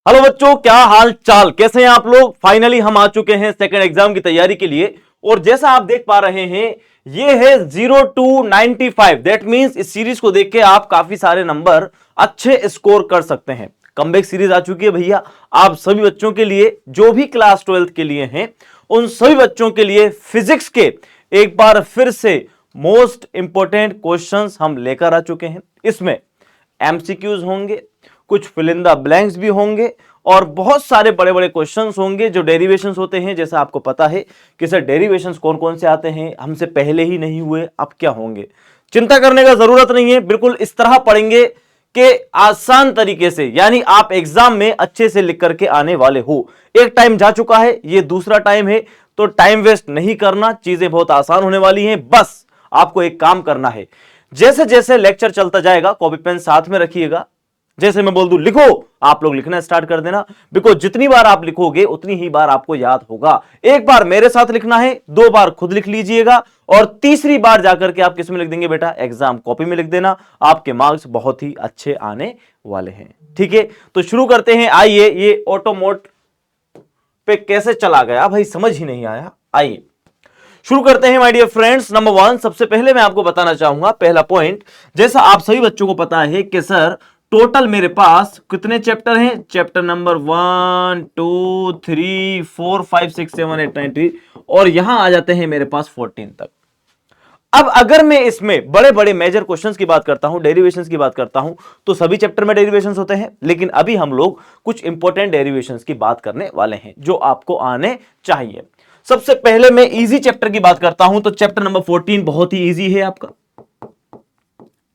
Hello बच्चों, क्या हाल चाल, कैसे हैं आप लोग। फाइनली हम आ चुके हैं सेकंड एग्जाम की तैयारी के लिए। और जैसा आप देख पा रहे हैं, ये है 0 to 95। दैट मींस इस सीरीज को देख के आप काफी सारे नंबर अच्छे स्कोर कर सकते हैं। कमबैक सीरीज आ चुकी है भैया, आप सभी बच्चों के लिए जो भी क्लास 12th के लिए हैं, उन सभी बच्चों के लिए फिजिक्स के एक बार फिर से मोस्ट इंपोर्टेंट क्वेश्चंस हम लेकर आ चुके हैं। इसमें एमसीक्यूज होंगे, कुछ फिल इन द ब्लैंक्स भी होंगे और बहुत सारे बड़े बड़े क्वेश्चंस होंगे जो डेरिवेशंस होते हैं। जैसा आपको पता है कि सर डेरिवेशंस कौन कौन से आते हैं, हमसे पहले ही नहीं हुए, अब क्या होंगे। चिंता करने का जरूरत नहीं है, बिल्कुल इस तरह पढ़ेंगे कि आसान तरीके से, यानी आप एग्जाम में अच्छे से लिख करके आने वाले हो। एक टाइम जा चुका है, ये दूसरा टाइम है, तो टाइम वेस्ट नहीं करना, चीजें बहुत आसान होने वाली हैं। बस आपको एक काम करना है, जैसे जैसे लेक्चर चलता जाएगा कॉपी पेन साथ में रखिएगा। जैसे मैं बोल दूं लिखो, आप लोग लिखना स्टार्ट कर देना, बिकॉज जितनी बार आप लिखोगे उतनी ही बार आपको याद होगा। एक बार मेरे साथ लिखना है, 2 बार खुद लिख लीजिएगा और तीसरी बार जाकर के आप किस में लिख देंगे बेटा, एग्जाम कॉपी में लिख देना। आपके मार्क्स बहुत ही अच्छे आने वाले हैं। ठीक है, तो शुरू करते हैं। आइए, ये ऑटोमोट पे कैसे चला गया भाई, समझ ही नहीं आया। आइए शुरू करते हैं माय डियर फ्रेंड्स। नंबर 1, सबसे पहले मैं आपको बताना चाहूंगा पहला पॉइंट। जैसा आप सभी बच्चों को पता है कि सर टोटल मेरे पास कितने चैप्टर हैं, चैप्टर नंबर 1 2 3 4 5 6 7 8 9 10 और यहां आ जाते हैं मेरे पास 14 तक। अब अगर मैं इसमें बड़े बड़े मेजर क्वेश्चंस की बात करता हूं, डेरिवेशंस की बात करता हूं, तो सभी चैप्टर में डेरिवेशंस होते हैं। लेकिन अभी हम लोग कुछ इंपॉर्टेंट डेरिवेशंस की बात करने वाले हैं जो आपको आने चाहिए। सबसे पहले मैं इजी चैप्टर की बात करता हूं, तो चैप्टर नंबर 14 बहुत ही इजी है आपका।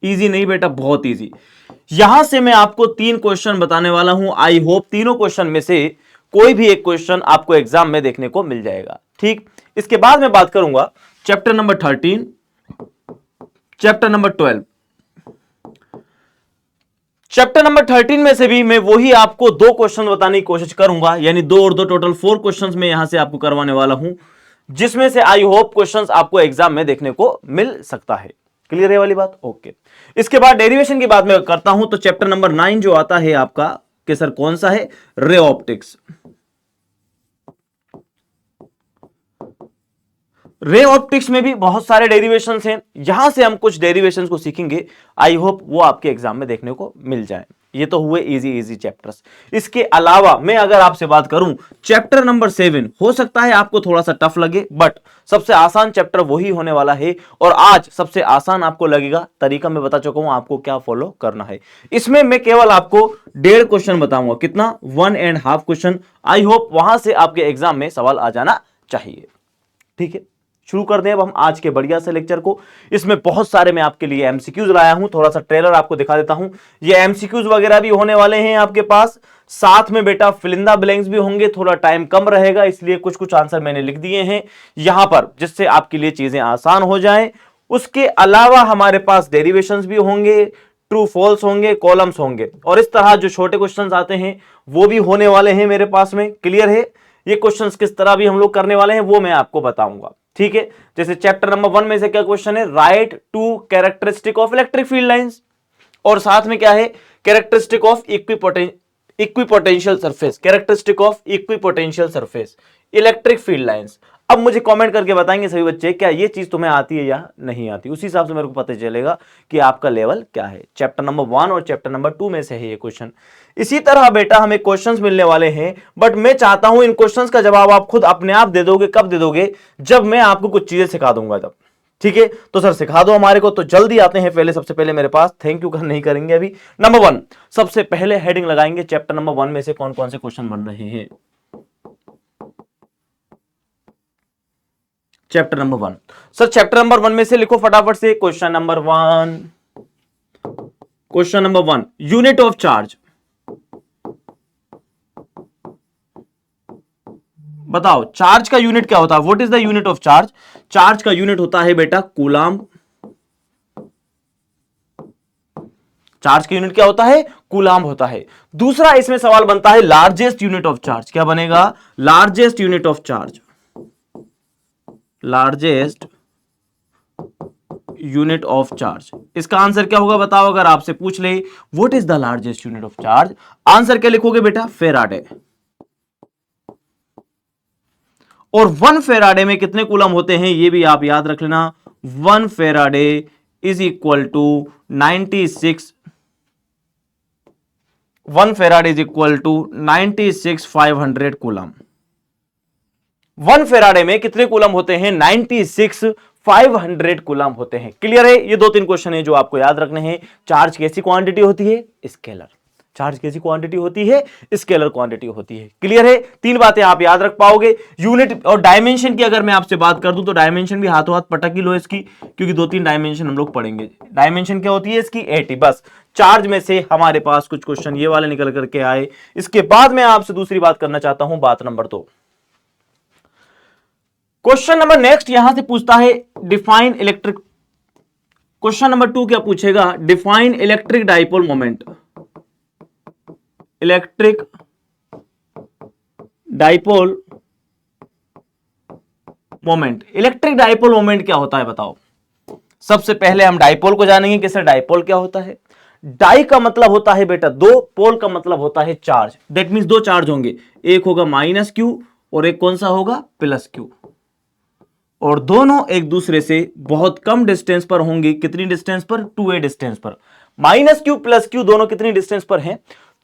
इजी नहीं बेटा, बहुत इजी। यहां से मैं आपको 3 क्वेश्चन बताने वाला हूं। आई होप तीनों क्वेश्चन में से कोई भी एक क्वेश्चन आपको एग्जाम में देखने को मिल जाएगा। ठीक, इसके बाद मैं बात करूंगा chapter number 13, chapter number 12। Chapter number 13 में से भी मैं वही आपको 2 क्वेश्चन बताने की कोशिश करूंगा, यानी 2 और 2 टोटल 4 क्वेश्चंस मैं यहां से आपको करवाने वाला हूं, जिसमें से आई होप क्वेश्चंस आपको एग्जाम में देखने को मिल सकता है। क्लियर है वाली बात, ओके। इसके बाद डेरिवेशन की बात मैं करता हूं, तो चैप्टर नंबर 9 जो आता है आपका, कि सर कौन सा है, रे ऑप्टिक्स। रे ऑप्टिक्स में भी बहुत सारे डेरिवेशंस हैं, यहां से हम कुछ डेरिवेशंस को सीखेंगे। आई होप वो आपके एग्जाम में देखने को मिल जाए। ये तो हुए इजी इजी चैप्टर्स। इसके अलावा मैं अगर आपसे बात करूं, चैप्टर नंबर 7 हो सकता है आपको थोड़ा सा टफ लगे, बट सबसे आसान चैप्टर वही होने वाला है। और आज सबसे आसान आपको लगेगा, तरीका मैं बता चुका हूं आपको क्या फॉलो करना है। इसमें मैं केवल आपको 1.5 क्वेश्चन बताऊंगा, कितना, 1.5 क्वेश्चन। आई होप वहां से आपके एग्जाम में सवाल आ जाना चाहिए। ठीक है, शुरू कर दें अब हम आज के बढ़िया से लेक्चर को। इसमें बहुत सारे मैं आपके लिए एमसीक्यूज लाया हूं, थोड़ा सा ट्रेलर आपको दिखा देता हूं। ये एमसीक्यूज वगैरह भी होने वाले हैं आपके पास, साथ में बेटा फिल इन द ब्लैंक्स भी होंगे। थोड़ा टाइम कम रहेगा, इसलिए कुछ कुछ आंसर मैंने लिख दिए हैं यहां पर, जिससे आपके लिए चीजें आसान हो जाएं। उसके अलावा हमारे पास डेरिवेशंस भी होंगे, ट्रू फॉल्स होंगे, कॉलम्स होंगे, और इस तरह जो छोटे क्वेश्चंस आते हैं वो भी होने वाले हैं मेरे पास में। क्लियर है, ये क्वेश्चंस किस तरह भी हम लोग करने वाले हैं वो मैं आपको बताऊंगा। ठीक है, जैसे चैप्टर नंबर 1 में से क्या क्वेश्चन है, right 2 characteristic of electric field lines, और साथ में क्या है, characteristic of equipotential surface, characteristic of equipotential surface, electric field lines. अब मुझे कमेंट करके बताएंगे सभी बच्चे क्या ये चीज तुम्हें आती है या नहीं आती, उसी हिसाब से मेरे को पता चलेगा कि आपका लेवल क्या है। चैप्टर नंबर 1 और चैप्टर नंबर 2 में से है ये क्वेश्चन। इसी तरह बेटा हमें क्वेश्चंस मिलने वाले हैं, बट मैं चाहता हूं इन क्वेश्चंस का जवाब आप खुद अपने आप दे दोगे। कब दे दोगे, जब मैं आपको कुछ चीजें सिखा दूंगा तब। ठीक है, तो सर सिखा दो हमारे को, तो जल्दी आते हैं पहले, सबसे पहले मेरे पास थैंक यू नहीं करेंगे अभी। नंबर 1, सबसे पहले हेडिंग लगाएंगे चैप्टर नंबर 1 में से कौन कौन से क्वेश्चन बन रहे हैं। Chapter number 1, sir chapter number 1 में से लिखो फटाफट से question number 1। Question number 1, unit of charge. बताओ चार्ज का यूनिट क्या होता है, what is the unit of charge. Charge का यूनिट होता है बेटा कूलाम। चार्ज का यूनिट क्या होता है, कूलाम होता है। दूसरा इसमें सवाल बनता है लार्जेस्ट यूनिट ऑफ चार्ज, क्या बनेगा, largest unit of charge, largest unit of charge. इसका आंसर क्या होगा बताओ, अगर आपसे पूछ ले what is the largest unit of charge, answer क्या लिखोगे बेटा, फेराडे। और 1 फेराडे में कितने कूलम होते हैं ये भी आप याद रख लेना। 1 faraday is equal to 96, 1 farad is equal to 96,500 coulomb. 1 faraday में कितने कूलम होते हैं, 96,500 कूलम होते हैं। क्लियर है? ये 2-3 क्वेश्चन है जो आपको याद रखने हैं। चार्ज कैसी क्वांटिटी होती है, स्केलर। चार्ज कैसी क्वांटिटी होती है, स्केलर क्वांटिटी होती है। क्लियर है? 3 बातें आप याद रख पाओगे। यूनिट और डायमेंशन की अगर मैं आपसे बात कर दूं तो डायमेंशन भी हाथों हाथ पटक ही लो इसकी, क्योंकि 2-3 डायमेंशन हम लोग पढ़ेंगे। डायमेंशन क्या होती है इसकी, 80। बस चार्ज में से हमारे पास कुछ क्वेश्चन ये वाले निकल करके आए। इसके बाद मैं आपसे दूसरी बात करना चाहता हूं, बात नंबर 2। क्वेश्चन नंबर नेक्स्ट यहां से पूछता है डिफाइन इलेक्ट्रिक, क्वेश्चन नंबर 2 क्या पूछेगा, define electric dipole moment. Electric dipole moment, electric dipole moment क्या होता है बताओ। सबसे पहले हम डाइपोल को जानेंगे कि सर डाइपोल क्या होता है। डाई का मतलब होता है बेटा 2, पोल का मतलब होता है चार्ज। दैट मींस 2 चार्ज होंगे, एक होगा माइनस क्यू और एक कौन सा होगा, प्लस क्यू। और दोनों एक दूसरे से बहुत कम डिस्टेंस पर होंगे। कितनी डिस्टेंस पर, 2a डिस्टेंस पर। माइनस क्यू प्लस क्यू दोनों कितनी डिस्टेंस पर हैं,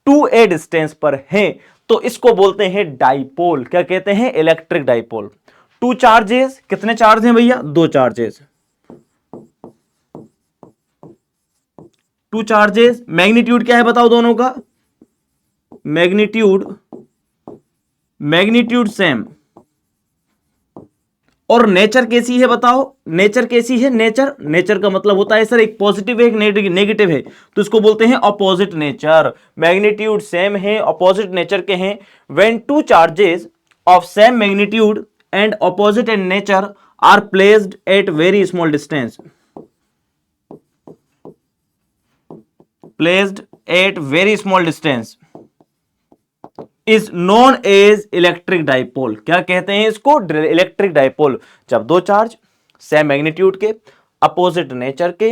2a डिस्टेंस पर हैं। तो इसको बोलते हैं डाइपोल। क्या कहते हैं, इलेक्ट्रिक डाइपोल। 2 चार्जेस, कितने चार्ज हैं भैया, 2 चार्जेस। 2 चार्जेस, मैग्नीट्यूड क्या है बताओ दोनों का, मैग्नीट्यूड सेम। और नेचर कैसी है बताओ, नेचर कैसी है, नेचर का मतलब होता है सर एक पॉजिटिव है एक नेगेटिव है, तो इसको बोलते हैं अपोजिट नेचर। मैग्नीट्यूड सेम है, अपोजिट नेचर के हैं। When 2 charges of same magnitude and opposite in nature are placed at very small distance, placed at very small distance is known as electric dipole. क्या कहते हैं इसको, electric dipole. जब 2 charge same magnitude के, opposite nature के,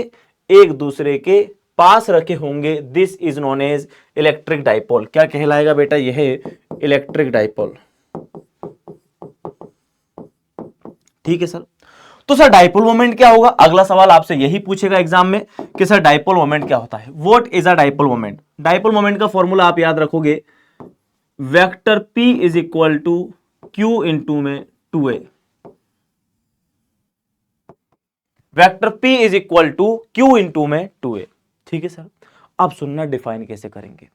एक दूसरे के पास रखे होंगे, this is known as electric dipole. क्या कहलाएगा बेटा, यह इलेक्ट्रिक डाइपोल। ठीक है सर। तो सर डाइपोल मोमेंट क्या होगा, अगला सवाल आपसे यही पूछेगा एग्जाम में कि सर डाइपोल मोमेंट क्या होता है। What is a dipole moment. Dipole moment का फॉर्मूला आप याद रखोगे, vector P is equal to Q into में 2a। Vector P is equal to Q into में 2a। ठीक है सर। अब सुनना डिफाइन कैसे करेंगे।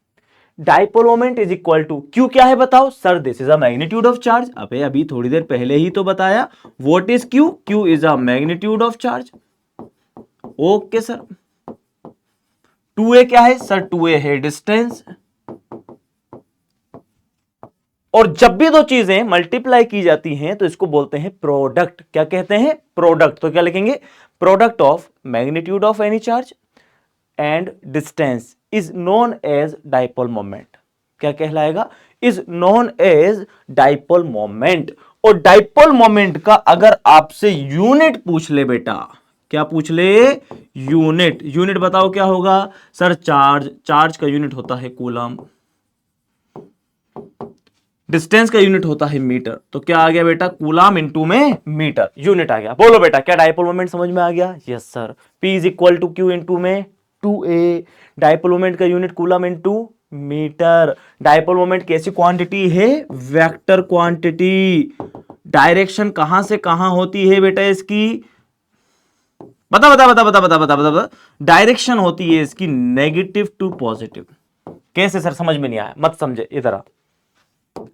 Dipole moment is equal to Q क्या है बताओ, sir this is a magnitude of charge. अबे अभी थोड़ी देर पहले ही तो बताया, what is Q, Q is a magnitude of charge. Okay sir. 2a क्या है सर, 2a है डिस्टेंस। और जब भी 2 चीजें मल्टीप्लाई की जाती हैं तो इसको बोलते हैं प्रोडक्ट। क्या कहते हैं, प्रोडक्ट। तो क्या लिखेंगे, product of magnitude of any charge and distance is known as dipole moment. क्या कहलाएगा, is known as dipole moment. और डाइपोल मोमेंट का अगर आपसे यूनिट पूछ ले बेटा, क्या पूछ ले, यूनिट बताओ क्या होगा सर, चार्ज का यूनिट होता है कूलम, डिस्टेंस का यूनिट होता है मीटर। तो क्या आ गया बेटा, कूलम इनटू में मीटर, यूनिट आ गया। बोलो बेटा क्या डाइपोल मोमेंट समझ में आ गया, yes sir. P is equal to Q into में 2a। डाइपोल मोमेंट का unit coulomb into metre. Dipole moment कैसी क्वांटिटी है, वेक्टर क्वांटिटी। डायरेक्शन कहां से कहां होती है बेटा इसकी, बता। डायरेक्शन होती है इसकी नेगेटिव टू पॉजिटिव। कैसे सर, समझ में नहीं आया, मत समझे इधर आ।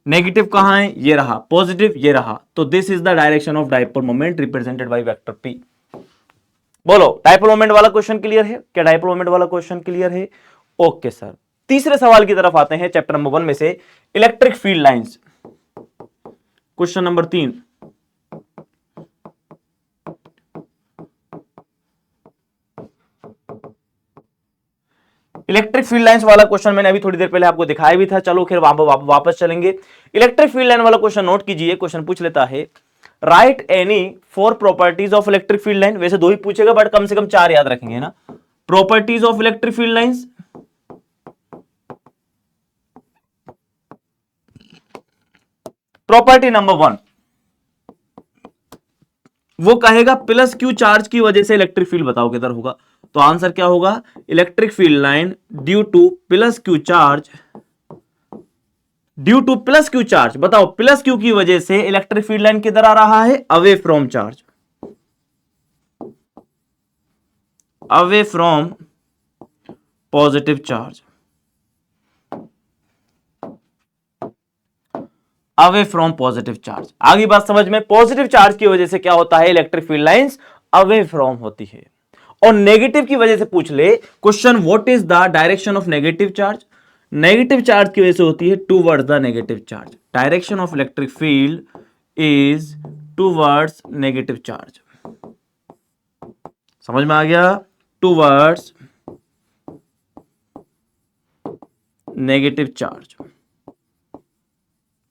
नेगेटिव कहां है, ये रहा, पॉजिटिव ये रहा। तो this is the direction of dipole moment represented by vector P। बोलो डाइपोल मोमेंट वाला क्वेश्चन क्लियर है, क्या डाइपोल मोमेंट वाला क्वेश्चन क्लियर है। Okay sir. तीसरे सवाल की तरफ आते हैं चैप्टर नंबर 1 में से, electric field lines. Question number 3। Electric field lines वाला क्वेश्चन मैंने अभी थोड़ी देर पहले आपको दिखाया भी था। चलो फिर वापस चलेंगे। इलेक्ट्रिक फील्ड लाइन वाला क्वेश्चन नोट कीजिए। क्वेश्चन पूछ लेता है, right any 4 properties of electric field line. वैसे 2 ही पूछेगा बट कम से कम 4 याद रखेंगे ना। Properties of electric field lines, property number 1 वो कहेगा प्लस क्यू चार्ज की वजह से इलेक्ट्रिक फील्ड बताओ किधर होगा। तो आंसर क्या होगा, electric field line due two plus Q charge, due two plus Q charge. बताओ प्लस क्यू की वजह से इलेक्ट्रिक फील्ड लाइन किधर आ रहा है, away from charge, away from positive charge, away from positive charge. आगे बात समझ में, पॉजिटिव चार्ज की वजह से क्या होता है, electric field lines away from होती है। और नेगेटिव की वजह से पूछ ले question, what is the direction of negative charge, negative charge की वजह से होती है towards the negative charge, direction of electric field is towards negative charge. समझ में आ गया, towards negative charge.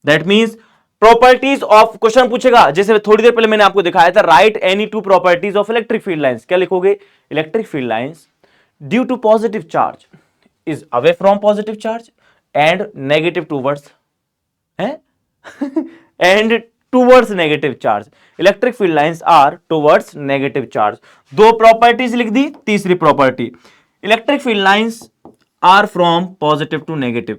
That means properties of, question पूछेगा जैसे थोड़ी देर पहले मैंने आपको दिखाया था, right any 2 properties of electric field lines. क्या लिखोगे, electric field lines due to positive charge is away from positive charge and negative towards है and towards negative charge, electric field lines are towards negative charge. 2 properties लिख दी। तीसरी property, electric field lines are from positive to negative.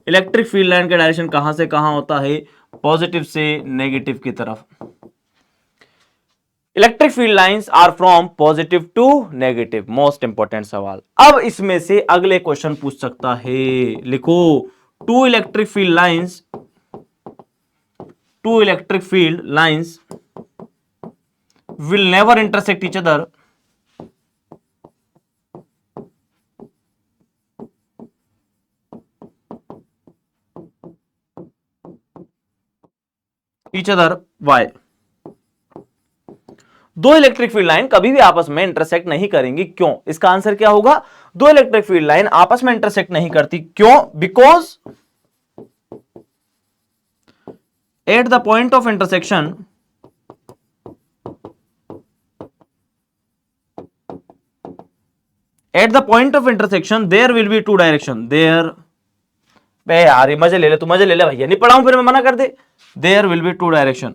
Electric field line का direction कहां से कहां होता है, पॉजिटिव से नेगेटिव की तरफ। Electric field lines are from positive to negative. Most important सवाल। अब इसमें से अगले क्वेश्चन पूछ सकता है, लिखो, two electric field lines will never intersect each other why? 2 electric field line कभी भी आपस में इंटरसेक्ट नहीं करेंगी, क्यों? इसका आंसर क्या होगा, 2 इलेक्ट्रिक फील्ड लाइन आपस में इंटरसेक्ट नहीं करती, क्यों? Because at the point of intersection there will be 2 direction. There, बे यार ये मजे ले ले, तू मजे ले ले भैया, नहीं पढ़ाऊं फिर मैं मना कर दे। There will be 2 direction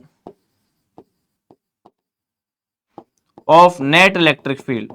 of net electric field.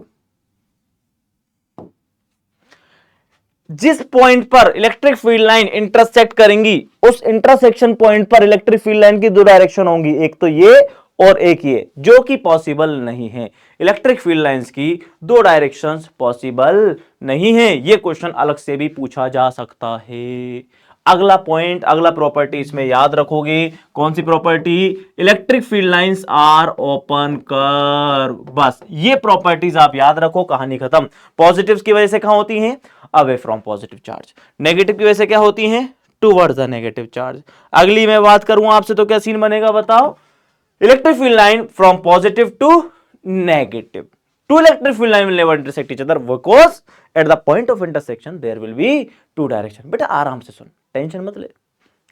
जिस पॉइंट पर इलेक्ट्रिक फील्ड लाइन इंटरसेक्ट करेंगी, उस इंटरसेक्शन पॉइंट पर इलेक्ट्रिक फील्ड लाइन की 2 डायरेक्शन होंगी, एक तो ये और एक ये, जो कि पॉसिबल नहीं है। इलेक्ट्रिक फील्ड लाइंस की 2 डायरेक्शंस पॉसिबल नहीं है। ये क्वेश्चन अलग से भी पूछा जा सकता है। अगला पॉइंट, अगला प्रॉपर्टी इसमें याद रखोगे, कौन सी property, electric field lines are open curve. बस ये प्रॉपर्टीज आप याद रखो, कहानी खत्म। पॉजिटिव की वजह से कहां होती हैं, away from positive charge. Negative की वजह से क्या होती हैं, टुवर्ड्स द नेगेटिव चार्ज। अगली मैं बात करूं आपसे तो क्या सीन बनेगा बताओ, electric field line from positive to negative. 2 electric field line will never intersect each other because at the point of intersection there will be 2 direction. बेटा आराम से सुन, टेंशन मत ले,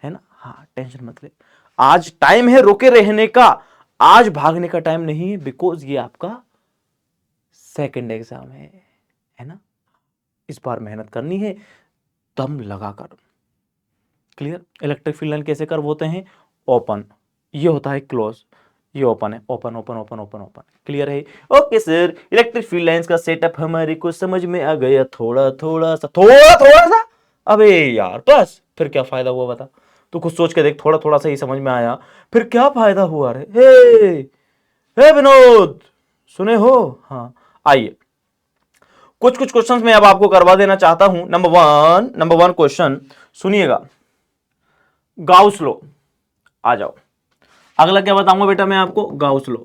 है ना, हाँ टेंशन मत ले। आज टाइम है रुके रहने का, आज भागने का टाइम नहीं है, बिकॉज ये आपका सेकंड एग्जाम है ना। इस बार मेहनत करनी है दम लगाकर। क्लियर? इलेक्ट्रिक फील्ड लाइन कैसे कर्व होते हैं, ओपन, ये होता है क्लोज, ये ओपन है, open open open open open. Clear है? Okay sir, electric field lines का सेटअप हमारे को समझ में आ गया, थोड़ा थोड़ा सा। अबे यार बस फिर क्या फायदा हुआ बता, तू कुछ सोच के देख, थोड़ा थोड़ा सा ही समझ में आया, फिर क्या फायदा हुआ रे। हे विनोद, सुने हो? हाँ आइए, कुछ क्वेश्चंस मैं अब आपको करवा देना चाहता हूं। नंबर वन क्वेश्चन सुनिएगा, गाउस लॉ। आ जाओ, अगला क्या बताऊंगा बेटा मैं आपको, Gauss law.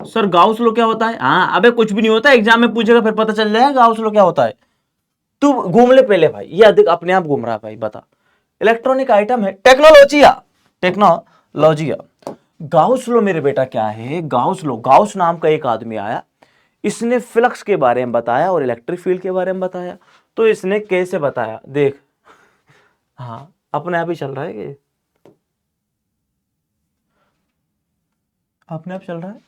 Sir Gauss law क्या होता है? हाँ अबे कुछ भी नहीं होता, एग्जाम में पूछेगा फिर पता चल जाएगा गाउस लॉ क्या होता है। तू घूम ले पहले भाई, ये अधिक अपने आप घूम रहा है भाई। बता, इलेक्ट्रॉनिक आइटम है, टेक्नोलॉजिया। गाउस लॉ मेरे बेटा क्या है, गाउस लॉ, गाउस नाम का एक आदमी आया, इसने फ्लक्स के बारे में बताया और इलेक्ट्रिक फील्ड के बारे में बताया। तो इसने कैसे बताया, देख हाँ अपने आप ही चल रहा है कि अपने आप चल रहा है।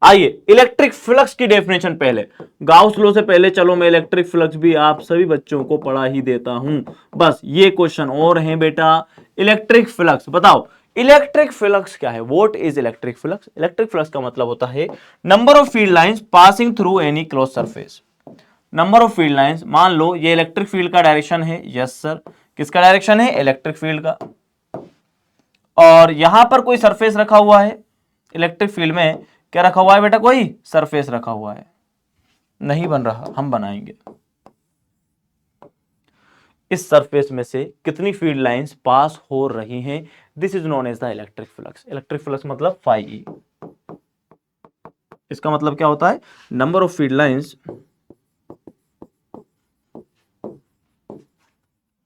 आइए इलेक्ट्रिक फ्लक्स की डेफिनेशन पहले, गाउस लॉ से पहले चलो मैं इलेक्ट्रिक फ्लक्स भी आप सभी बच्चों को पढ़ा ही देता हूं। बस ये क्वेश्चन और है बेटा, इलेक्ट्रिक फ्लक्स बताओ इलेक्ट्रिक फ्लक्स क्या है। What is electric flux? Electric flux का मतलब होता है number of field lines passing through any close surface. Number of field lines, मान लो ये इलेक्ट्रिक फील्ड का डायरेक्शन है, यस सर, किसका डायरेक्शन है? इलेक्ट्रिक फील्ड का। और यहां पर कोई सरफेस रखा हुआ है, इलेक्ट्रिक फील्ड में क्या रखा हुआ है बेटा? कोई सरफेस रखा हुआ है, नहीं बन रहा, हम बनाएंगे। इस सरफेस में से कितनी फील्ड लाइंस पास हो रही हैं, this is known as the electric flux. Electric flux मतलब फाई ई। इसका मतलब क्या होता है? Number of field lines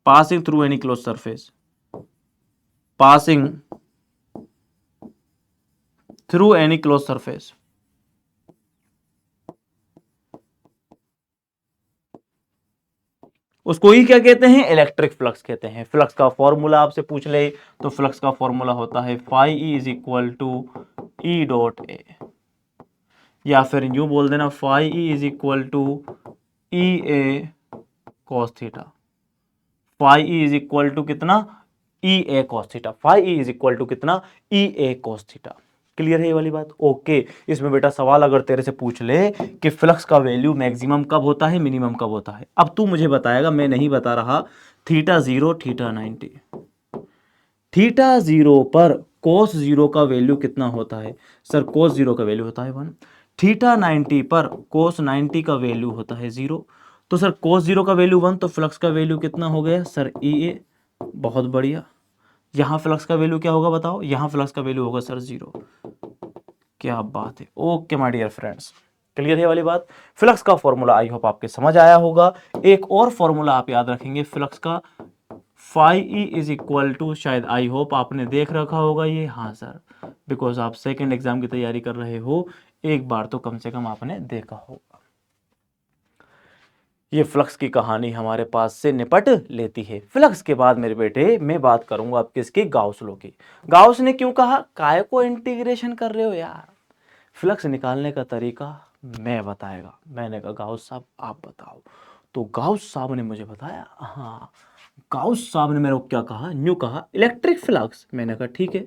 passing through any close surface, passing through any close surface. उसको ही क्या कहते हैं? इलेक्ट्रिक फ्लक्स कहते हैं। फ्लक्स का फॉर्मूला आपसे पूछ ले तो फ्लक्स का फॉर्मूला होता है phi E is equal to e dot a, या फिर यूं बोल देना phi E is equal to e a cos theta. Phi E is equal to कितना? E a cos theta. Phi E is equal to कितना? E a cos theta. Clear है ये वाली बात? ओके। इसमें बेटा सवाल अगर तेरे से पूछ ले कि फ्लक्स का वैल्यू मैक्सिमम कब होता है, मिनिमम कब होता है, अब तू मुझे बताएगा, मैं नहीं बता रहा। Theta 0, theta 90। थीटा 0 पर कोस 0 का वैल्यू कितना होता है? सर कोस 0 का वैल्यू होता है 1। थीटा 90 पर कोस 90 का वैल्यू होता है 0। तो सर कोस 0 का वैल्यू 1, तो फ्लक्स का वैल्यू कितना हो गया सर? ई ए। बहुत बढ़िया। यहां फ्लक्स का वैल्यू क्या होगा बताओ? यहां फ्लक्स का वैल्यू होगा सर 0। क्या बात है। Okay my dear friends, clear है वाली बात। फ्लक्स का फॉर्मूला आई होप आपके समझ आया होगा। एक और फॉर्मूला आप याद रखेंगे फ्लक्स का, phi E is equal to, शायद आई होप आपने देख रखा होगा ये, हाँ सर, बिकॉज आप सेकेंड एग्जाम की तैयारी कर रहे हो, एक बार तो कम से कम आपने देखा होगा। ये फ्लक्स की कहानी हमारे पास से निपट लेती है। फ्लक्स के बाद मेरे बेटे मैं बात करूंगा आप किसकी? गाउस लॉ की। गाउस ने क्यों कहा? काय को इंटीग्रेशन कर रहे हो यार? फ्लक्स निकालने का तरीका मैं बताएगा। मैंने कहा गाउस साहब आप बताओ, तो गाउस साहब ने मुझे बताया। हाँ, गाउस साहब ने मेरे को क्या कहा? न्यू कहा इलेक्ट्रिक फ्लक्स। मैंने कहा ठीक है,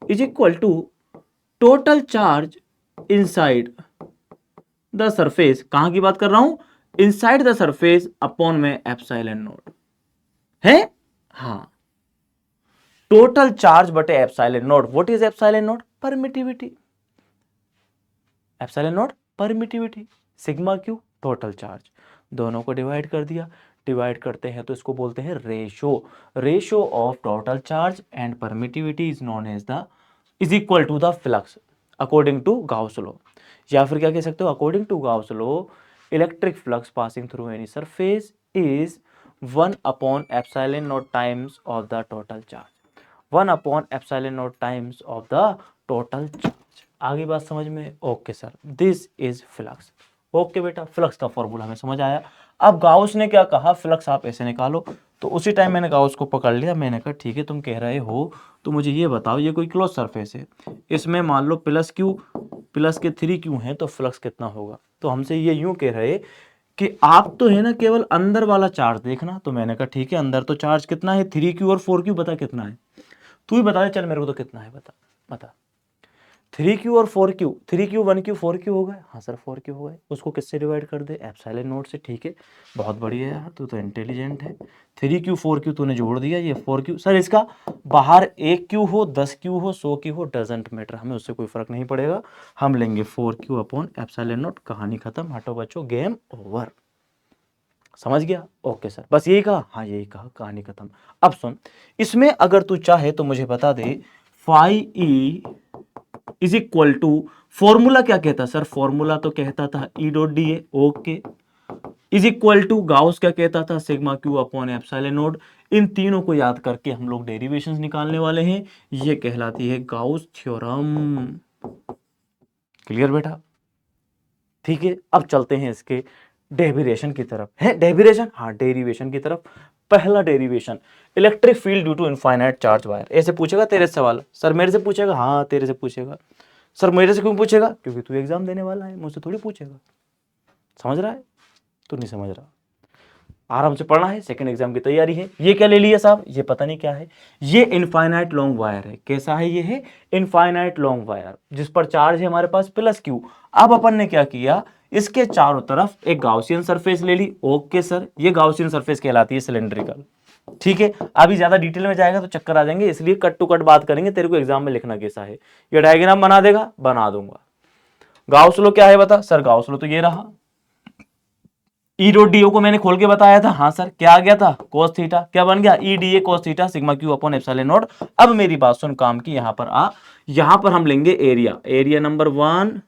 is equal to total charge inside the surface. कहां की बात कर रहा हूं? इनसाइड द सरफेस अपॉन में एप्सिलॉन नॉट है। हाँ, टोटल चार्ज बटे epsilon naught. What is epsilon naught? Permittivity. Epsilon naught permittivity, sigma Q total charge. दोनों को डिवाइड कर दिया, डिवाइड करते हैं तो इसको बोलते हैं ratio. Ratio of total charge and permittivity is known as the, is equal to the flux according to Gauss law. या फिर क्या कह सकते हो? According to Gauss law electric flux passing through any surface is 1 upon epsilon naught times of the total charge. 1 upon epsilon naught times of the total charge. आगे बात समझ में? Okay sir, this is flux. Okay बेटा, flux का formula हमें समझ आया। अब गाउस ने क्या कहा? फ्लक्स आप ऐसे निकालो। तो उसी टाइम मैंने गाउस को पकड़ लिया। मैंने कहा ठीक है, तुम कह रहे हो तो मुझे ये बताओ, ये कोई क्लोज सरफेस है, इसमें मान लो प्लस क्यू प्लस के 3 क्यू हैं, तो फ्लक्स कितना होगा? तो हमसे ये यूं कह रहे कि आप तो है ना केवल अंदर वाला चार्ज देखना। तो मैंने कहा ठीक है, अंदर तो चार्ज कितना है? 3 क्यू और 4 क्यू। बता कितना है? तू ही बता दे, चल मेरे को तो कितना है बता बता। 3 क्यू और 4 क्यू, 3 क्यू 1 क्यू 4 क्यू हो गए। हाँ सर 4 क्यू हो गए। उसको किससे डिवाइड कर दे? एप्सिलॉन नॉट से। ठीक है, बहुत बढ़िया यार, तू तो इंटेलिजेंट है। 3 क्यू 4 क्यू तूने जोड़ दिया, ये 4 क्यू। सर इसका बाहर 1 क्यू हो, 10 क्यू हो, 100 क्यू हो, डजेंट मैटर, हमें उससे कोई फर्क नहीं पड़ेगा। हम लेंगे 4 क्यू अपॉन एप्सिलॉन नॉट। कहानी खत्म, हटो बच्चों, गेम ओवर। समझ गया? ओके सर, बस यही कहा? हाँ यही कहा, कहानी खत्म। अब सुन, इसमें अगर तू चाहे तो मुझे बता दे, phi E is equal to, formula क्या कहता सर? फॉर्मूला तो कहता था e dot d a. Okay, is equal to Gauss क्या कहता था? Sigma Q upon epsilon naught. इन तीनों को याद करके हम लोग डेरिवेशंस निकालने वाले हैं। ये कहलाती है गाउस थ्योरम। क्लियर बेटा? ठीक है, अब चलते हैं इसके डेरिवेशन की तरफ है, डेरिवेशन, हाँ डेरिवेशन की तरफ। पहला derivation, electric field due to infinite charge wire. ऐसे पूछेगा तेरे से सवाल, सर मेरे से पूछेगा, हाँ तेरे से पूछेगा। सर मेरे से क्यों पूछेगा? क्योंकि तू एग्जाम देने वाला है, मुझसे थोड़ी पूछेगा। समझ रहा है? तू नहीं समझ रहा, आराम से पढ़ना है, सेकंड एग्जाम की तैयारी है। ये क्या ले लिया साहब? ये पता नहीं क्या है, ये इनफाइनाइट लॉन्ग वायर है। कैसा है? ये है इनफाइनाइट लॉन्ग वायर, जिस पर चार्ज है हमारे पास प्लस क्यू। अब अपन ने क्या किया, इसके चारों तरफ एक गाउसियन सरफेस ले ली। ओके सर, ये गाउसियन सरफेस कहलाती है सिलेंड्रिकल। ठीक है, अभी ज्यादा डिटेल में जाएगा तो चक्कर आ जाएंगे, इसलिए कट टू कट बात करेंगे। तेरे को एग्जाम में लिखना कैसा है, ये डायग्राम बना देगा, बना दूंगा। गाउस लॉ क्या है बता? सर गाउस लॉ तो ये रहा, ई डॉट डी ओ को मैंने खोल के बताया था। हाँ सर, क्या आ गया था? Cos theta. क्या बन गया? E D A cos theta sigma Q upon epsilon naught. अब मेरी बात सुन काम की, यहां पर आ, यहां पर हम लेंगे area, area number 1,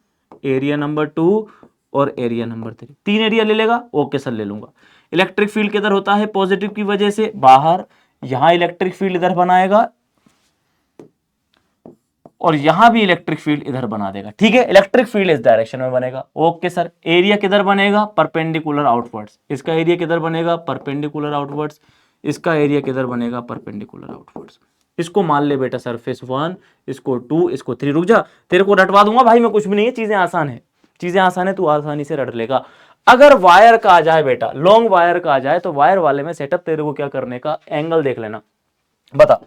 area number 2 और एरिया नंबर 3। 3 एरिया ले लेगा? ओके सर ले लूंगा। इलेक्ट्रिक फील्ड किधर होता है? पॉजिटिव की वजह से बाहर, यहां इलेक्ट्रिक फील्ड इधर बनाएगा और यहां भी इलेक्ट्रिक फील्ड इधर बना देगा। ठीक है, इलेक्ट्रिक फील्ड इस डायरेक्शन में बनेगा। ओके सर, एरिया किधर बनेगा? Perpendicular outwards. इसका एरिया किधर बनेगा? Perpendicular outwards. इसका एरिया किधर बनेगा? Perpendicular outwards. इसको मान ले बेटा सरफेस 1, इसको 2, इसको 3। रुक जा, तेरे को रटवा दूंगा भाई मैं, कुछ भी नहीं है, चीजें आसान है, चीजें आसान है, तू आसानी से रट लेगा। अगर वायर का आ जाए बेटा, लॉन्ग वायर का आ जाए, तो वायर वाले में सेटअप तेरे को क्या करने का, एंगल देख लेना। बता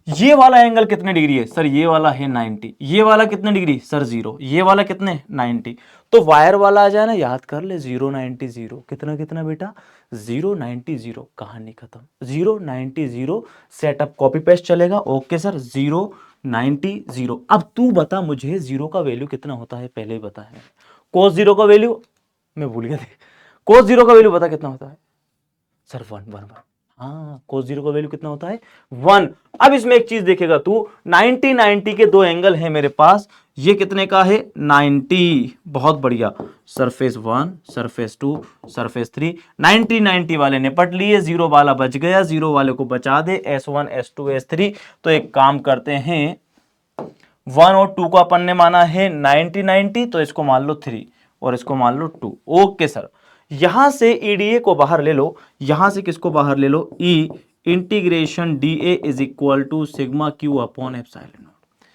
ये वाला एंगल कितने डिग्री है? सर ये वाला है 90। ये वाला कितने डिग्री? सर 0। ये वाला कितने? 90। तो वायर वाला आ जाए ना, याद कर ले, 0 90 0। कितना कितना बेटा? 0 90 0। कहानी खत्म। 0 90 0 सेटअप कॉपी पेस्ट चलेगा। Okay sir, 0 90 0। अब तू बता मुझे, 0 का वैल्यू कितना होता है? पहले ही बता है, कोस 0 का वैल्यू मैं भूल गया। कोस 0 का वैल्यू बता कितना होता है? सर 1 1 1। हाँ, कोस 0 का वैल्यू कितना होता है? 1। अब इसमें एक चीज देखेगा तू, 90 90 के दो एंगल है मेरे पास। ये कितने का है? 90। बहुत बढ़िया। Surface 1, surface 2, surface 3। 90 90 वाले निपट लिए, 0 वाला बच गया, 0 वाले को बचा दे। S1 S2 S3। तो एक काम करते हैं, 1 और 2 को अपन ने माना है 90 90, तो इसको मान लो 3 और इसको मान लो 2। ओके सर, यहां से ईडीए को बाहर ले लो, यहां से किसको बाहर ले लो? E integration D A is equal to sigma Q upon epsilon naught.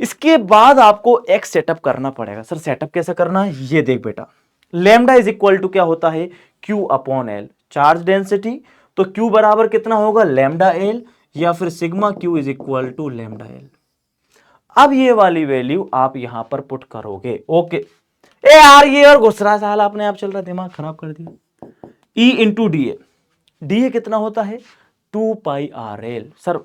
इसके बाद आपको एक सेटअप करना पड़ेगा। सर सेटअप कैसे करना है? ये देख बेटा, लैम्डा इज इक्वल टू क्या होता है? Q upon L, charge density. तो क्यू बराबर कितना होगा? लैम्डा एल, या फिर sigma Q is equal to lambda L. अब ये वाली वैल्यू आप यहां पर पुट करोगे। ओके, ए यार ये और घुसरा साला अपने आप चल रहा, दिमाग खराब कर दिया। E into d a, d a कितना होता है? 2 pi r l. Sir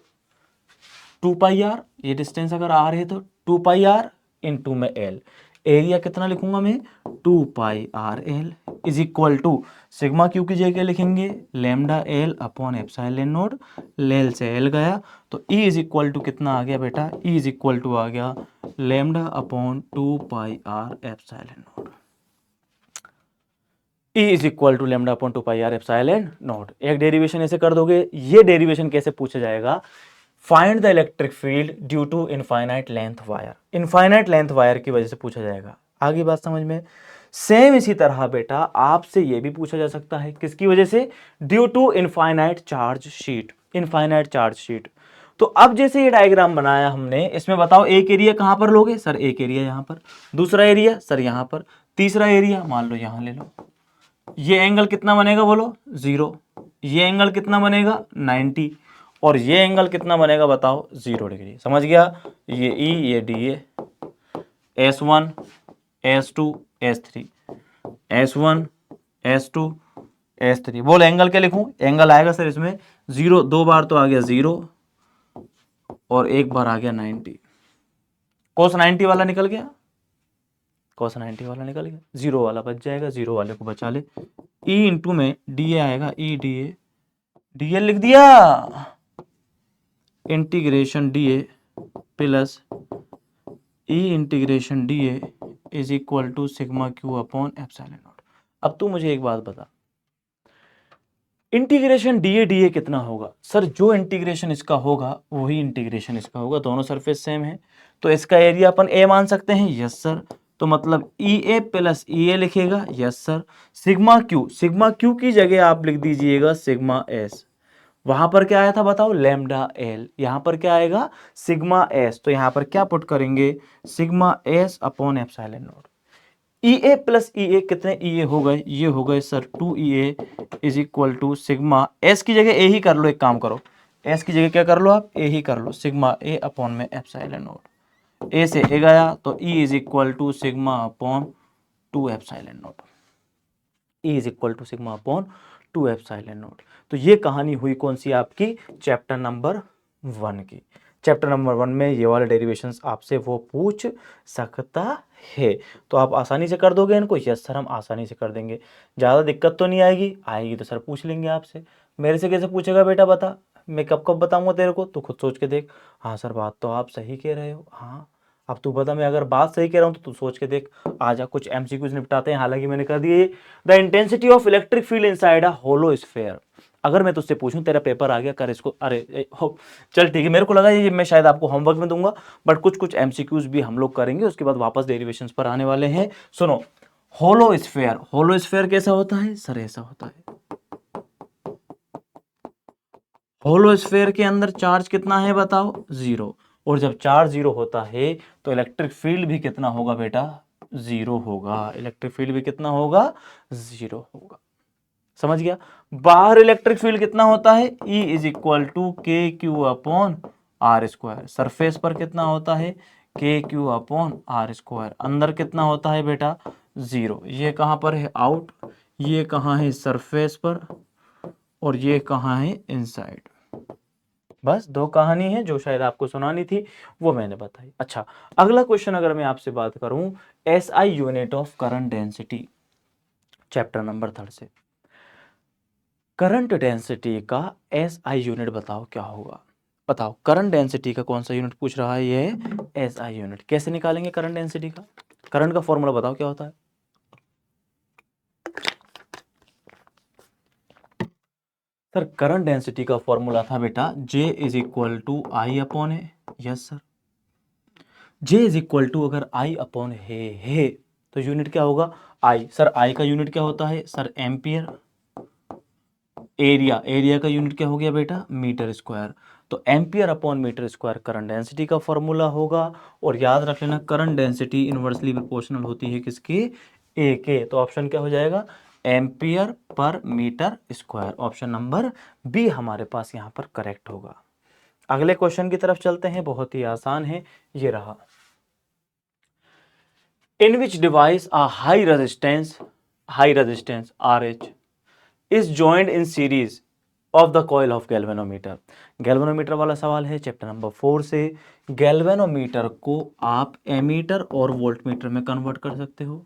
2 pi r, ये डिस्टेंस अगर आर है तो 2 पाई आर इंटू में एल। एरिया कितना लिखूंगा मैं? 2 pi r l is equal to sigma q की जगह लिखेंगे lambda l upon epsilon naught. लेल से एल गया तो ई इज इक्वल टू कितना आ गया बेटा? ई इज इक्वल टू आ गया lambda upon 2 pi R epsilon naught. E is equal to lambda upon 2 pi R epsilon naught. एक डेरिवेशन ऐसे कर दोगे। ये डेरिवेशन कैसे पूछा जाएगा? Find the electric field due to infinite length wire. Infinite length wire की वजह से पूछा जाएगा। आगे बात समझ में? सेम इसी तरह बेटा आपसे ये भी पूछा जा सकता है, किसकी वजह से? Due to infinite charge sheet. Infinite charge sheet. तो अब जैसे ये डायग्राम बनाया हमने, इसमें बताओ एक एरिया कहां पर लोगे? सर एक एरिया यहां पर, दूसरा एरिया सर यहां पर, तीसरा एरिया मान लो यहां ले लो। ये एंगल कितना बनेगा बोलो? 0। ये एंगल कितना बनेगा? 90। और ये एंगल कितना बनेगा बताओ? 0 डिग्री। समझ गया? ये ई, ये D A, S1 S2 S3, S1 S2 S3। बोल एंगल क्या लिखूं? एंगल आएगा सर इसमें 0, 2 बार तो आ गया 0 और 1 बार आ गया 90। कोस 90 वाला निकल गया, कोस 90 वाला निकल गया, 0 वाला बच जाएगा, 0 वाले को बचा ले। ई इंटू में डी ए आएगा, E D a, d A लिख दिया, integration D A plus E integration D A is equal to sigma Q upon epsilon naught. अब तू मुझे एक बात बता, इंटीग्रेशन डी ए कितना होगा? सर जो इंटीग्रेशन इसका होगा वही इंटीग्रेशन इसका होगा, दोनों सरफेस सेम है, तो इसका एरिया अपन ए मान सकते हैं। यस सर, तो मतलब ई ए प्लस ई ए लिखेगा, यस सर। सिग्मा क्यू की जगह आप लिख दीजिएगा सिग्मा एस। वहां पर क्या आया था बताओ, लैम्डा एल। यहां पर क्या आएगा, सिग्मा एस। तो यहां पर क्या पुट करेंगे, sigma s upon epsilon naught. E a plus e a, कितने ई ए हो गए, ये हो गए sir 2 e a is equal to sigma s की जगह ए ही कर लो, एक काम करो, एस की जगह क्या कर लो आप, ए ही कर लो, सिग्मा ए अपॉन में एप्सिलॉन नॉट। ए से ए गया तो E is equal to sigma upon 2 epsilon naught. E is equal to sigma upon 2 epsilon naught. तो ये कहानी हुई कौन सी आपकी, चैप्टर नंबर 1 की। चैप्टर नंबर 1 में ये वाले डेरिवेशंस आपसे वो पूछ सकता है। तो आप आसानी से कर दोगे इनको, यस सर हम आसानी से कर देंगे, ज़्यादा दिक्कत तो नहीं आएगी, आएगी तो सर पूछ लेंगे आपसे। मेरे से कैसे पूछेगा बेटा बता, मैं कब कब बताऊंगा तेरे को, तू खुद सोच के देख। हाँ सर बात तो आप सही कह रहे हो, हाँ अब तू बता, मैं अगर बात सही कह रहा हूँ तो तू सोच के देख। आजा कुछ एमसीक्यूज निपटाते हैं, हालांकि मैंने कर दिए। The intensity of electric field inside a hollow sphere. अगर मैं तुझसे पूछूं, तेरा पेपर आ गया, कर इसको, अरे हो चल ठीक है, मेरे को लगा ये मैं शायद आपको होमवर्क में दूंगा, बट कुछ कुछ एमसीक्यूज भी हम लोग करेंगे, उसके बाद वापस डेरिवेशंस पर आने वाले हैं। सुनो, होलो स्फीयर कैसा होता है सर, ऐसा होता है। होलो स्फीयर के अंदर चार्ज कितना है बताओ, 0। और जब चार्ज 0 होता है तो इलेक्ट्रिक फील्ड भी कितना होगा बेटा, 0 होगा। इलेक्ट्रिक फील्ड भी कितना होगा, 0 होगा। समझ गया। बाहर इलेक्ट्रिक फील्ड कितना होता है, E is equal to K Q upon R square. Surface पर कितना होता है, के क्यू अपॉन आर स्क्वायर। अंदर कितना होता है बेटा, 0। ये कहां पर है, आउट। ये कहां है, सरफेस पर। और ये कहां है, इनसाइड। बस दो कहानी है जो शायद आपको सुनानी थी, वो मैंने बताई। अच्छा, अगला क्वेश्चन अगर मैं आपसे बात करूं, SI unit of current density, chapter number 3 से। करंट डेंसिटी का एसआई यूनिट बताओ क्या होगा। बताओ करंट डेंसिटी का कौन सा यूनिट पूछ रहा है, ये एसआई यूनिट। कैसे निकालेंगे करंट डेंसिटी का, करंट का फॉर्मूला बताओ क्या होता है। सर करंट डेंसिटी का फॉर्मूला था बेटा, J is equal to i upon है। Yes sir, J is equal to अगर आई अपॉन है तो यूनिट क्या होगा, आई। सर आई का यूनिट क्या होता है सर, एम्पियर। एरिया का यूनिट क्या हो गया बेटा, मीटर स्क्वायर। तो ampere upon metre square current density का फॉर्मूला होगा। और याद रख लेना, करंट डेंसिटी इनवर्सली प्रोपोर्शनल होती है किसके, ए के। तो ऑप्शन क्या हो जाएगा, एम्पियर पर metre square. Option number B हमारे पास यहां पर करेक्ट होगा। अगले क्वेश्चन की तरफ चलते हैं, बहुत ही आसान है, ये रहा। In which device a high resistance RH is joined in series of the coil of galvanometer। Galvanometer वाला सवाल है चैप्टर नंबर 4 से। गैल्वेनोमीटर को आप एमीटर और वोल्टमीटर में कन्वर्ट कर सकते हो।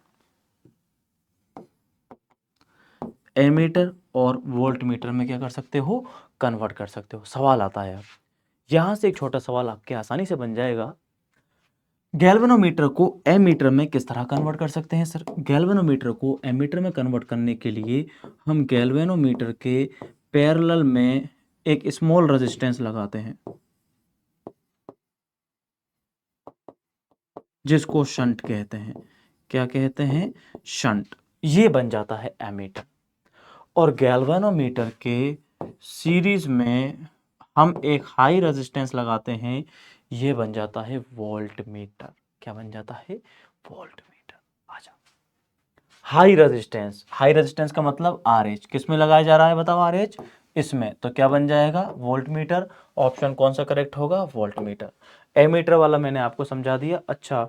एमीटर और वोल्टमीटर में क्या कर सकते हो, कन्वर्ट कर सकते हो। सवाल आता है अब यहां से, एक छोटा सवाल आपके आसानी से बन जाएगा, गैल्वेनोमीटर को एमीटर में किस तरह कन्वर्ट कर सकते हैं सर। गैल्वेनोमीटर को एमीटर में कन्वर्ट करने के लिए हम गैल्वेनोमीटर के पैरेलल में एक स्मॉल रेजिस्टेंस लगाते हैं, जिसको शंट कहते हैं। क्या कहते हैं, शंट। ये बन जाता है एमीटर। और गैल्वेनोमीटर के सीरीज में हम एक हाई रेजिस्टेंस लगाते हैं, ये बन जाता है वोल्टमीटर। क्या बन जाता है, वोल्टमीटर। आजा, हाई रेजिस्टेंस का मतलब आर एच। किस में लगाया जा रहा है बताओ, आर एच इसमें। तो क्या बन जाएगा, वोल्टमीटर। ऑप्शन कौन सा करेक्ट होगा, वोल्टमीटर। एमीटर वाला मैंने आपको समझा दिया। अच्छा,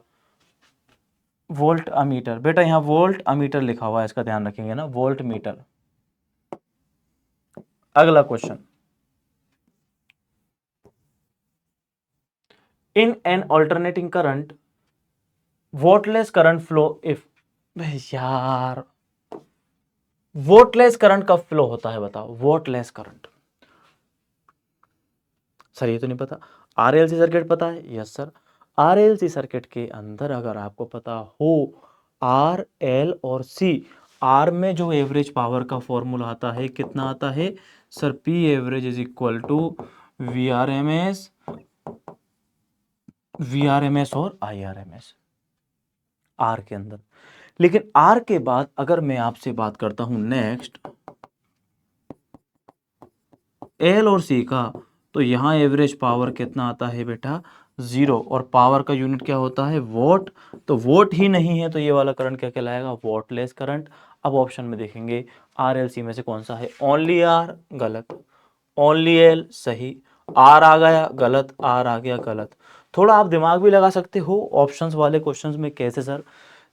वोल्ट अमीटर, बेटा यहाँ वोल्ट अमीटर लिखा हुआ है, इसका ध्यान रखेंगे ना, वोल्ट मीटर। अगला question, in an alternating current wattless current flow if, यार वोल्टलेस करंट कब फ्लो होता है बताओ, वोल्टलेस करंट। सर ये तो नहीं पता। आरएलसी सर्किट पता है, यस सर। आरएलसी सर्किट के अंदर अगर आपको पता हो, आर एल और सी, आर में जो एवरेज पावर का फॉर्मूला आता है कितना आता है sir, p average is equal to v r m s और i r m s. R के अंदर। लेकिन आर के बाद अगर मैं आपसे बात करता हूं नेक्स्ट एल और सी का, तो यहाँ एवरेज पावर कितना आता है बेटा 0, और पावर का यूनिट क्या होता है वोट। तो वोट ही नहीं है तो ये वाला करंट क्या कहलाएगा वोटलेस करंट। अब ऑप्शन में देखेंगे आर एल सी में से कौन सा है, ओनली आर गलत, ओनली एल सही, आर आ गया गलत, आर आ गया गलत। थोड़ा आप दिमाग भी लगा सकते हो ऑप्शंस वाले क्वेश्चंस में, कैसे सर,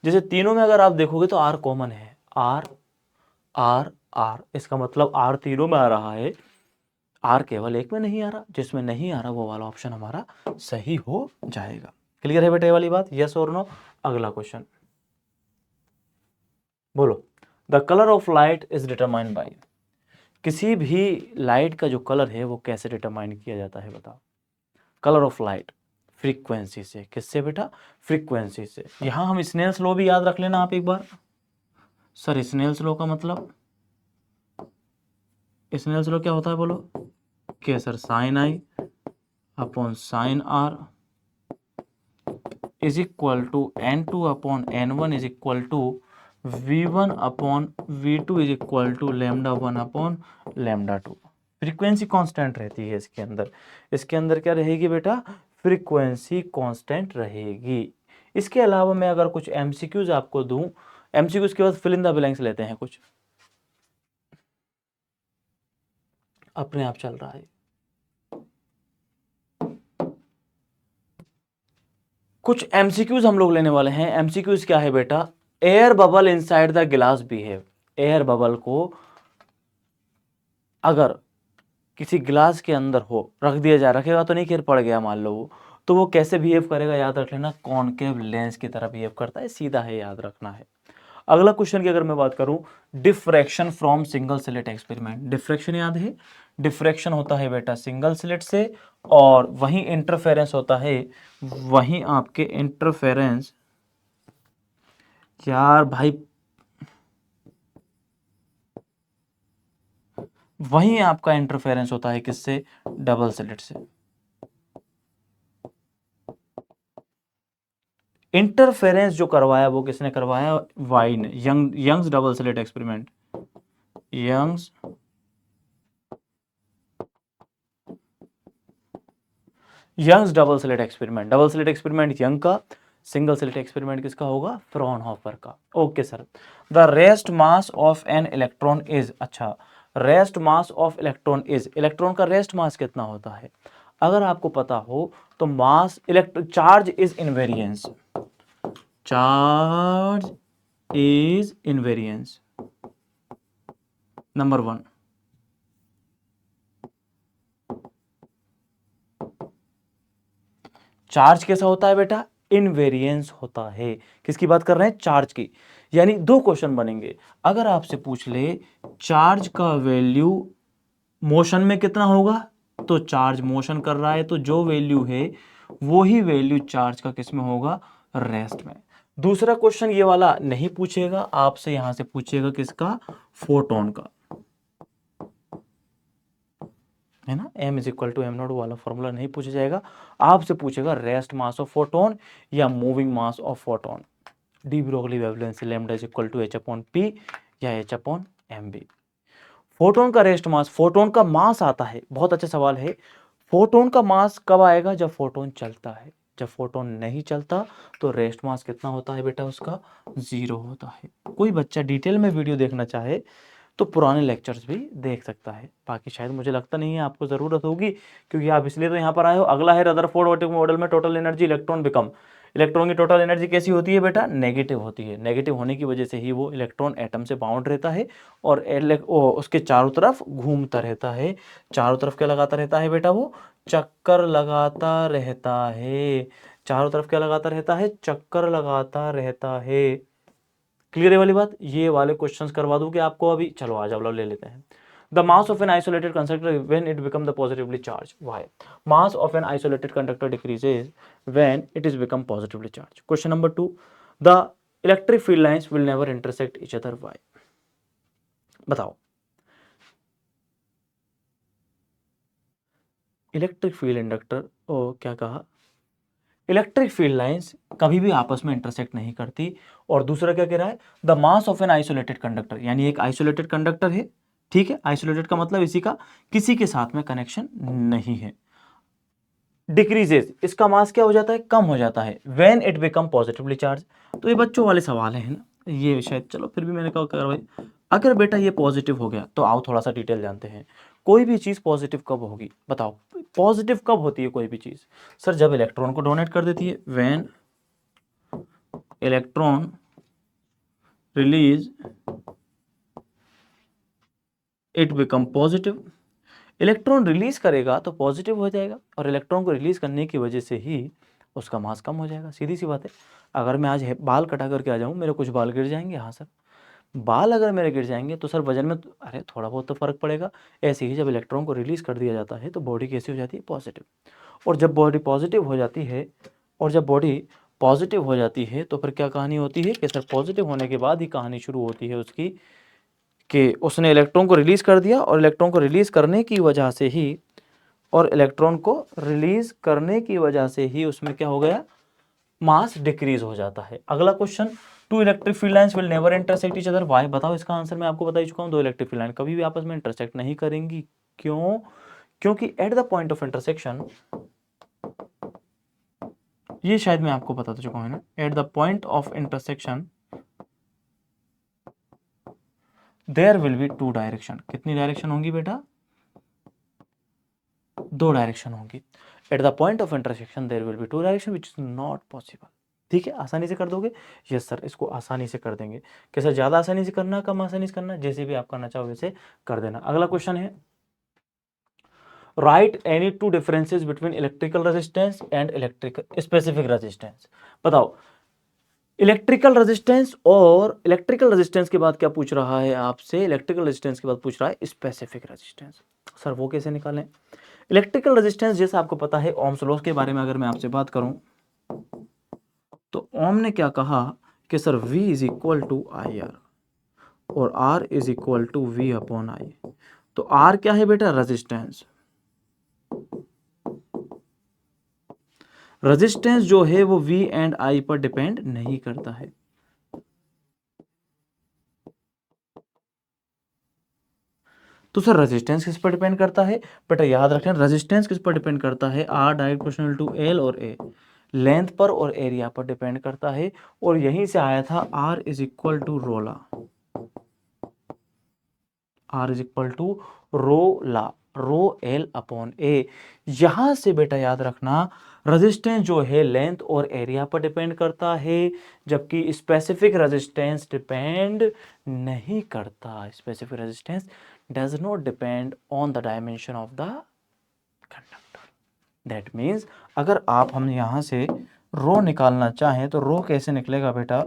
जैसे तीनों में अगर आप देखोगे तो आर कॉमन है, आर आर आर, इसका मतलब आर तीनों में आ रहा है, आर केवल एक में नहीं आ रहा, जिसमें नहीं आ रहा वो वाला ऑप्शन हमारा सही हो जाएगा। क्लियर है बेटा ये वाली बात, यस और नो। अगला क्वेश्चन बोलो, the colour of light is determined by, किसी भी लाइट का जो कलर है वो कैसे डिटरमाइन किया जाता है बताओ। कलर ऑफ लाइट फ्रीक्वेंसी से, किससे बेटा फ्रीक्वेंसी से। यहां हम स्नेल्स लॉ भी याद रख लेना आप एक बार। सर स्नेल्स लॉ का मतलब, स्नेल्स लॉ क्या होता है बोलो, क्या sir sine I upon sine are is equal to n2 upon n1 is equal to v1 upon v2 is equal to lambda 1 upon lambda 2। Frequency constant रहती है इसके अंदर, इसके अंदर क्या रहेगी बेटा फ्रीक्वेंसी कांस्टेंट रहेगी। इसके अलावा मैं अगर कुछ एमसीक्यूज आपको दूं, एमसीक्यूज के बाद फिल इन द ब्लैंक्स लेते हैं, कुछ अपने आप चल रहा है। कुछ एमसीक्यूज हम लोग लेने वाले हैं। एमसीक्यूज क्या है बेटा, एयर बबल इनसाइड द गिलास बिहेव, एयर बबल को अगर किसी गिलास के अंदर हो, रख दिया जाए, रखेगा तो नहीं गिर पड़ गया मान लो वो, तो वो कैसे बिहेव करेगा याद रख लेना, कॉनकेव लेंस की तरह बिहेव करता है, सीधा है याद रखना है। अगला क्वेश्चन की अगर मैं बात करूं, diffraction from single slit experiment, diffraction याद है, डिफ्रैक्शन होता है बेटा सिंगल स्लिट से, और वहीं इंटरफेरेंस होता है, वहीं आपके इंटरफेरेंस, यार भाई वहीं आपका इंटरफेरेंस होता है किससे, डबल स्लिट से। इंटरफेरेंस जो करवाया वो किसने करवाया, वाई ने, Young's double slit experiment, Young's double slit experiment, double slit experiment Young का, सिंगल स्लिट एक्सपेरिमेंट किसका होगा फ्रॉनहोफर का। Okay sir, the rest mass of an electron is, अच्छा rest mass of electron is, electron का rest mass कितना होता है, अगर आपको पता हो तो mass charge is invariance, charge is invariance number 1। चार्ज कैसा होता है बेटा, इनवेरियंस होता है। किसकी बात कर रहे हैं, चार्ज की। यानी दो क्वेश्चन बनेंगे, अगर आपसे पूछ ले चार्ज का वैल्यू मोशन में कितना होगा, तो चार्ज मोशन कर रहा है तो जो वैल्यू है वो ही वैल्यू चार्ज का किस में होगा, रेस्ट में। दूसरा क्वेश्चन ये वाला नहीं पूछेगा आपसे, यहां से पूछेगा किसका, फोटोन का, है ना, m is equal to m naught वाला फॉर्मूला नहीं पूछा जाएगा, आपसे पूछेगा रेस्ट मास ऑफ फोटोन या moving mass of photon, de Broglie wavelength lambda is equal to H upon p या h upon m b. Photon का रेस्ट मास, फोटोन का मास आता है, बहुत अच्छा सवाल है, फोटोन का मास कब आएगा, जब फोटोन चलता है, जब फोटोन नहीं चलता तो रेस्ट मास कितना होता है बेटा उसका 0 होता है। कोई बच्चा डिटेल में वीडियो देखना चाहे तो पुराने लेक्चर्स भी देख सकता है, बाकी शायद मुझे लगता नहीं है आपको ज़रूरत होगी, क्योंकि आप इसलिए तो यहाँ पर आए हो। अगला है रदरफोर्ड एटॉमिक मॉडल में total energy electron become, electron की टोटल एनर्जी कैसी होती है बेटा, नेगेटिव होती है, नेगेटिव होने की वजह से ही वो इलेक्ट्रॉन एटम से बाउंड रहता है और उसके चारों तरफ घूमता रहता है। चारों तरफ क्या लगाता रहता है बेटा, वो चक्कर लगाता रहता है, चारों तरफ क्या लगाता रहता है, चक्कर लगाता रहता है। क्लियर है वाली बात, ये वाले क्वेश्चंस करवा दूंगी आपको अभी। चलो आ जाओ ले लेते हैं। The mass of an isolated conductor when it become the positively charge, why mass of an isolated conductor decreases when it is become positively charge. Question number 2, the electric field lines will never intersect each other, why, बताओ। Electric field inductor, ओ क्या कहा, electric field lines कभी भी आपस में intersect नहीं करती। और दूसरा क्या कह रहा है, the mass of an isolated conductor, यानी एक आइसोलेटेड कंडक्टर है, ठीक है, आइसोलेटेड का मतलब इसी का किसी के साथ में कनेक्शन नहीं है, डिक्रीजेस, इसका मास क्या हो जाता है, कम हो जाता है, when it become positively charge. तो ये बच्चों वाले सवाल है ना, ये शायद, चलो फिर भी मैंने कहा कर भाई, अगर बेटा ये पॉजिटिव हो गया तो आओ थोड़ा सा डिटेल जानते हैं। कोई भी चीज पॉजिटिव कब होगी बताओ, पॉजिटिव कब होती है कोई भी चीज? सर जब इलेक्ट्रॉन को डोनेट कर देती है, when electron release it become positive, electron release करेगा तो पॉजिटिव हो जाएगा, और इलेक्ट्रॉन को रिलीज करने की वजह से ही उसका मास कम हो जाएगा, सीधी सी बात है। अगर मैं आज बाल कटा करके आ जाऊं, मेरे कुछ बाल गिर जाएंगे, हाँ सर, बाल अगर मेरे गिर जाएंगे तो सर वजन में अरे थोड़ा बहुत तो फर्क पड़ेगा। ऐसे ही जब इलेक्ट्रॉन को रिलीज कर दिया जाता है तो बॉडी कैसी हो जाती है, पॉजिटिव। और जब बॉडी पॉजिटिव हो जाती है, और जब बॉडी पॉजिटिव हो जाती है तो फिर क्या कहानी होती है कि सर पॉजिटिव होने के बाद ही कहानी शुरू होती है उसकी, कि उसने इलेक्ट्रॉन को रिलीज कर दिया, और इलेक्ट्रॉन को रिलीज करने की वजह से ही, और इलेक्ट्रॉन को रिलीज करने की वजह से ही उसमें क्या हो गया, मास डिक्रीज हो जाता है। अगला question, two electric field lines will never intersect each other, why? बताओ इसका आंसर, मैं आपको बता ही चुका हूं, दो इलेक्ट्रिक फील्ड लाइन कभी भी आपस में इंटरसेक्ट नहीं करेंगी। क्यों? क्योंकि at the point of intersection, ये शायद मैं आपको बता चुका हूं ना, at the point of intersection there will be two direction. कितनी डायरेक्शन होंगी बेटा? दो डायरेक्शन होंगी। At the point of intersection there will be two direction which is not possible. ठीक है, आसानी से कर दोगे? यस सर, इसको आसानी से कर देंगे। कैसे, ज्यादा आसानी से करना, कम आसानी से करना, जैसे भी आप करना चाहो वैसे कर देना। अगला क्वेश्चन है, right any two differences between electrical resistance and electrical specific resistance. बताओ, इलेक्ट्रिकल रेजिस्टेंस और इलेक्ट्रिकल रेजिस्टेंस के बाद क्या पूछ रहा है आपसे, इलेक्ट्रिकल रेजिस्टेंस के बाद पूछ रहा है स्पेसिफिक रेजिस्टेंस। सर वो कैसे निकालें? इलेक्ट्रिकल रेजिस्टेंस जैसे आपको पता है, ओम्स लॉ के बारे में अगर मैं आपसे बात करूं तो ओम ने क्या कहा कि sir V is equal to I R, और R is equal to V upon I. तो R क्या है बेटा? रेजिस्टेंस। रेजिस्टेंस जो है वो V एंड I पर डिपेंड नहीं करता है। तो सर रेजिस्टेंस किस पर डिपेंड करता है बेटा? याद रखें, रेजिस्टेंस किस पर डिपेंड करता है? R direct proportional to L और A, लेंथ पर और एरिया पर डिपेंड करता है। और यहीं से आया था R इज इक्वल टू रोला, R इज इक्वल टू रोला, रो L अपॉन A। यहां से बेटा याद रखना, रेजिस्टेंस जो है लेंथ और एरिया पर डिपेंड करता है, जबकि स्पेसिफिक रेजिस्टेंस डिपेंड नहीं करता। Specific resistance does not depend on the dimension of the conductor. That means अगर हम यहां से रो निकालना चाहें तो रो कैसे निकलेगा बेटा?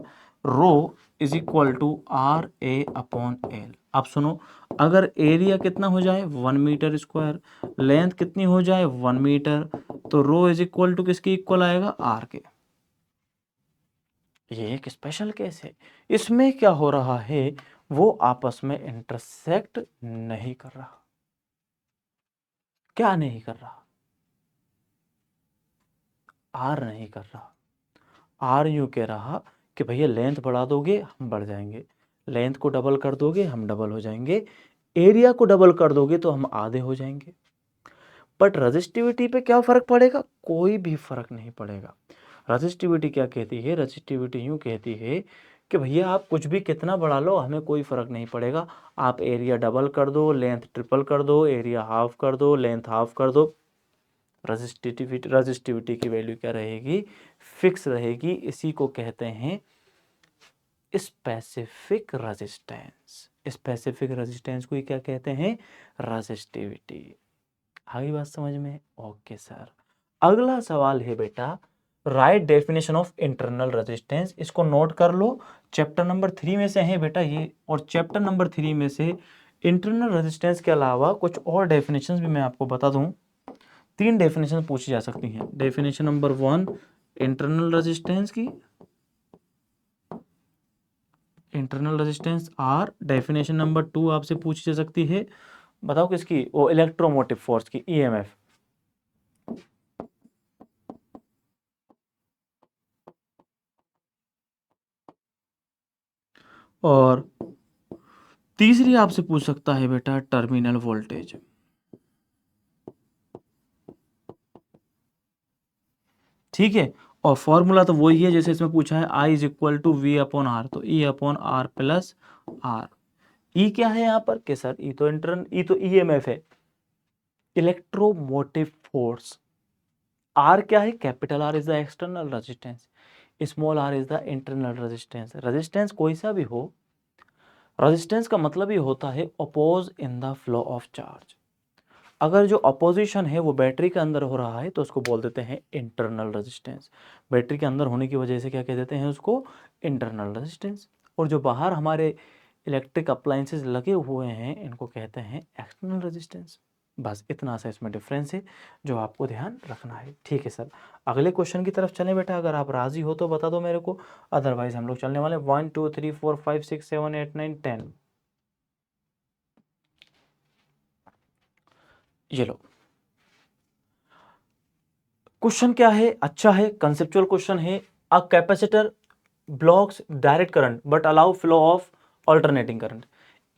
Rho is equal to r a upon l. आप सुनो, अगर एरिया कितना हो जाए 1 मीटर स्क्वायर, लेंथ कितनी हो जाए 1 मीटर, तो रो इज इक्वल टू किसके इक्वल आएगा? आर के। ये एक स्पेशल केस है, इसमें क्या हो रहा है, वो आपस में इंटरसेक्ट नहीं कर रहा। क्या नहीं कर रहा? आर नहीं कर रहा। आर यूं कह रहा कि भैया लेंथ बढ़ा दोगे हम बढ़ जाएंगे, लेंथ को डबल कर दोगे हम डबल हो जाएंगे, एरिया को डबल कर दोगे तो हम आधे हो जाएंगे। बट रजिस्टिविटी पे क्या फर्क पड़ेगा? कोई भी फर्क नहीं पड़ेगा। रजिस्टिविटी क्या कहती है? रजिस्टिविटी यूं कहती है कि भैया आप कुछ भी कितना बढ़ा लो, हमें कोई फर्क नहीं पड़ेगा। आप एरिया डबल कर दो, लेंथ ट्रिपल कर दो, एरिया हाफ कर दो, लेंथ हाफ कर दो, रजिस्टिविटी की वैल्यू क्या रहेगी? फिक्स रहेगी। इसी को कहते हैं स्पेसिफिक रेजिस्टेंस। स्पेसिफिक रेजिस्टेंस को क्या कहते हैं? रेजिस्टिविटी। आगे बात समझ में? Okay sir. अगला सवाल है बेटा, right definition of internal resistance. इसको नोट कर लो, चैप्टर नंबर 3 में से है बेटा ये, और चैप्टर नंबर 3 में से इंटरनल रेजिस्टेंस के अलावा कुछ और डेफिनेशंस भी मैं आपको बता दूं। 3 डेफिनेशन पूछी जा सकती हैं। डेफिनेशन नंबर 1 इंटरनल रेजिस्टेंस की, internal resistance R. Definition number 2 आपसे पूछी जा सकती है, बताओ किसकी? वो इलेक्ट्रोमोटिव फोर्स की, ईएमएफ। और तीसरी आपसे पूछ सकता है बेटा टर्मिनल वोल्टेज। ठीक है, और फॉर्मूला तो वही है जैसे इसमें पूछा है, I is equal to v upon r, तो E upon r plus r. E क्या है यहाँ पर के सर, ई तो ईएमएफ है, इलेक्ट्रोमोटिव फोर्स। आर क्या है, capital R is the external resistance, small R is the internal resistance. Resistance कोई सा भी हो, रेजिस्टेंस का मतलब ये होता है oppose in the flow of charge. अगर जो अपोजिशन है वो बैटरी के अंदर हो रहा है तो उसको बोल देते हैं इंटरनल रेजिस्टेंस। बैटरी के अंदर होने की वजह से क्या कह देते हैं उसको, इंटरनल रेजिस्टेंस। और जो बाहर हमारे इलेक्ट्रिक अप्लायंसेस लगे हुए हैं इनको कहते हैं एक्सटर्नल रेजिस्टेंस। बस इतना सा इसमें डिफरेंस है जो आपको ध्यान रखना है। ठीक है सर, अगले क्वेश्चन की तरफ चलें बेटा, अगर आप राजी हो तो बता दो मेरे को, अदरवाइज हम लोग चलने वाले 1 2 3 4 5 6 7 8 9 10। ये लो क्वेश्चन क्या है, अच्छा है, कंसेप्चुअल क्वेश्चन है। A capacitor blocks direct current but allow flow of alternating current.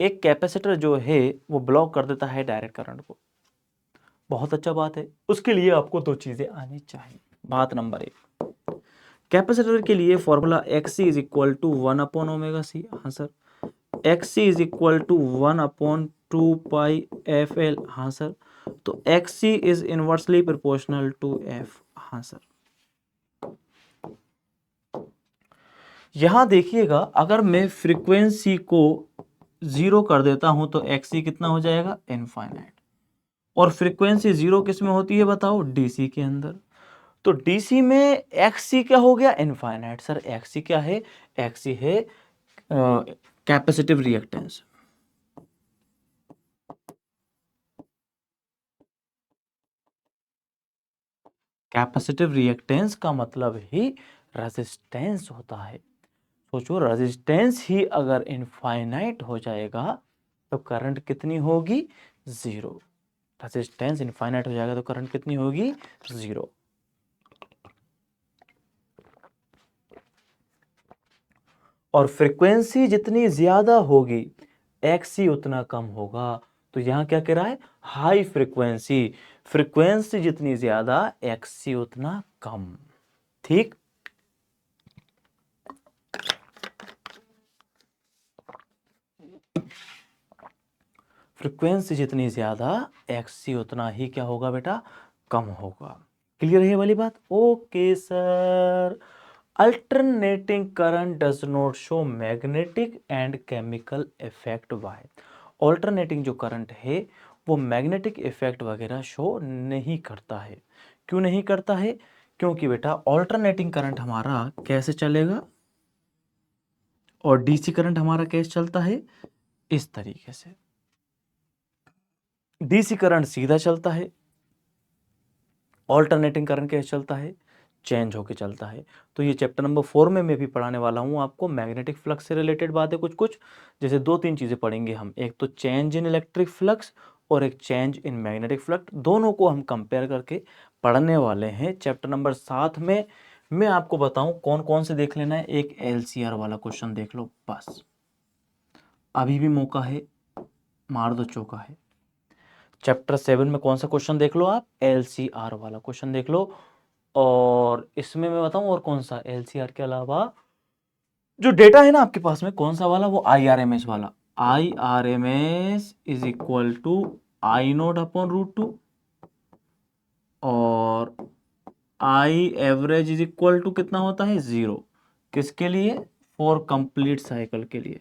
एक कैपेसिटर जो है वो ब्लॉक कर देता है डायरेक्ट करंट को, बहुत अच्छा बात है। उसके लिए आपको दो चीजें आनी चाहिए। बात नंबर एक, कैपेसिटर के लिए formula XC is equal to 1 upon omega c. हाँ sir, XC is equal to 1 upon 2 pi FL। हाँ सर, तो XC is inversely proportional to F। हाँ सर, यहां देखिएगा अगर मैं फ्रीक्वेंसी को 0 कर देता हूं तो XC कितना हो जाएगा, इनफाइनाइट। और फ्रीक्वेंसी 0 किस में होती है बताओ, DC के अंदर। तो DC में XC क्या हो गया, इनफाइनाइट। सर XC क्या है, XC है कैपेसिटिव रिएक्टेंस। कैपेसिटिव रिएक्टेंस का मतलब ही रेजिस्टेंस होता है। सोचो, रेजिस्टेंस ही अगर इनफाइनाइट हो जाएगा तो करंट कितनी होगी, 0। रेजिस्टेंस इनफाइनाइट हो जाएगा तो करंट कितनी होगी, 0। और फ्रीक्वेंसी जितनी ज्यादा होगी XC उतना कम होगा। तो यहां क्या कह रहा है, हाई फ्रीक्वेंसी, फ्रीक्वेंसी जितनी ज्यादा XC उतना कम। ठीक, फ्रीक्वेंसी जितनी ज्यादा XC उतना ही क्या होगा बेटा, कम होगा। क्लियर है ये वाली बात, okay sir. Alternating current does not show magnetic and chemical effect. Why, alternating जो करंट है वो मैग्नेटिक इफेक्ट वगैरह शो नहीं करता है। क्यों नहीं करता है, क्योंकि बेटा ऑल्टरनेटिंग करंट हमारा कैसे चलेगा और डीसी करंट हमारा कैसे चलता है, इस तरीके से। डीसी करंट सीधा चलता है, ऑल्टरनेटिंग करंट कैसे चलता है, चेंज होके चलता है। तो ये चैप्टर नंबर 4 में मैं भी पढ़ाने वाला हूँ आपको मैग्नेटिक फ्लक्स से रिलेटेड बातें कुछ कुछ। जैसे 2-3 चीजें पढ़ेंगे हम, एक तो चेंज इन इलेक्ट्रिक फ्लक्स और एक चेंज इन मैग्नेटिक फ्लक्स, दोनों को हम कंपेयर करके पढ़ने वाले हैं चैप्टर नंबर 7 में। मैं आपको बताऊं कौन कौन से देख लेना है, एक LCR वाला क्वेश्चन देख लो बस, अभी भी मौका है, मार दो चौका है। चैप्टर 7 में कौन सा क्वेश्चन देख लो आप, LCR वाला क्वेश्चन देख लो। और इसमें मैं बताऊं और कौन सा, LCR के अलावा जो डेटा है ना आपके पास में, कौन सा वाला, वो IRMS वाला। IRMS is equal to I naught upon √2 और I average is equal to कितना होता है, 0। किसके लिए, फॉर कंप्लीट साइकिल के लिए।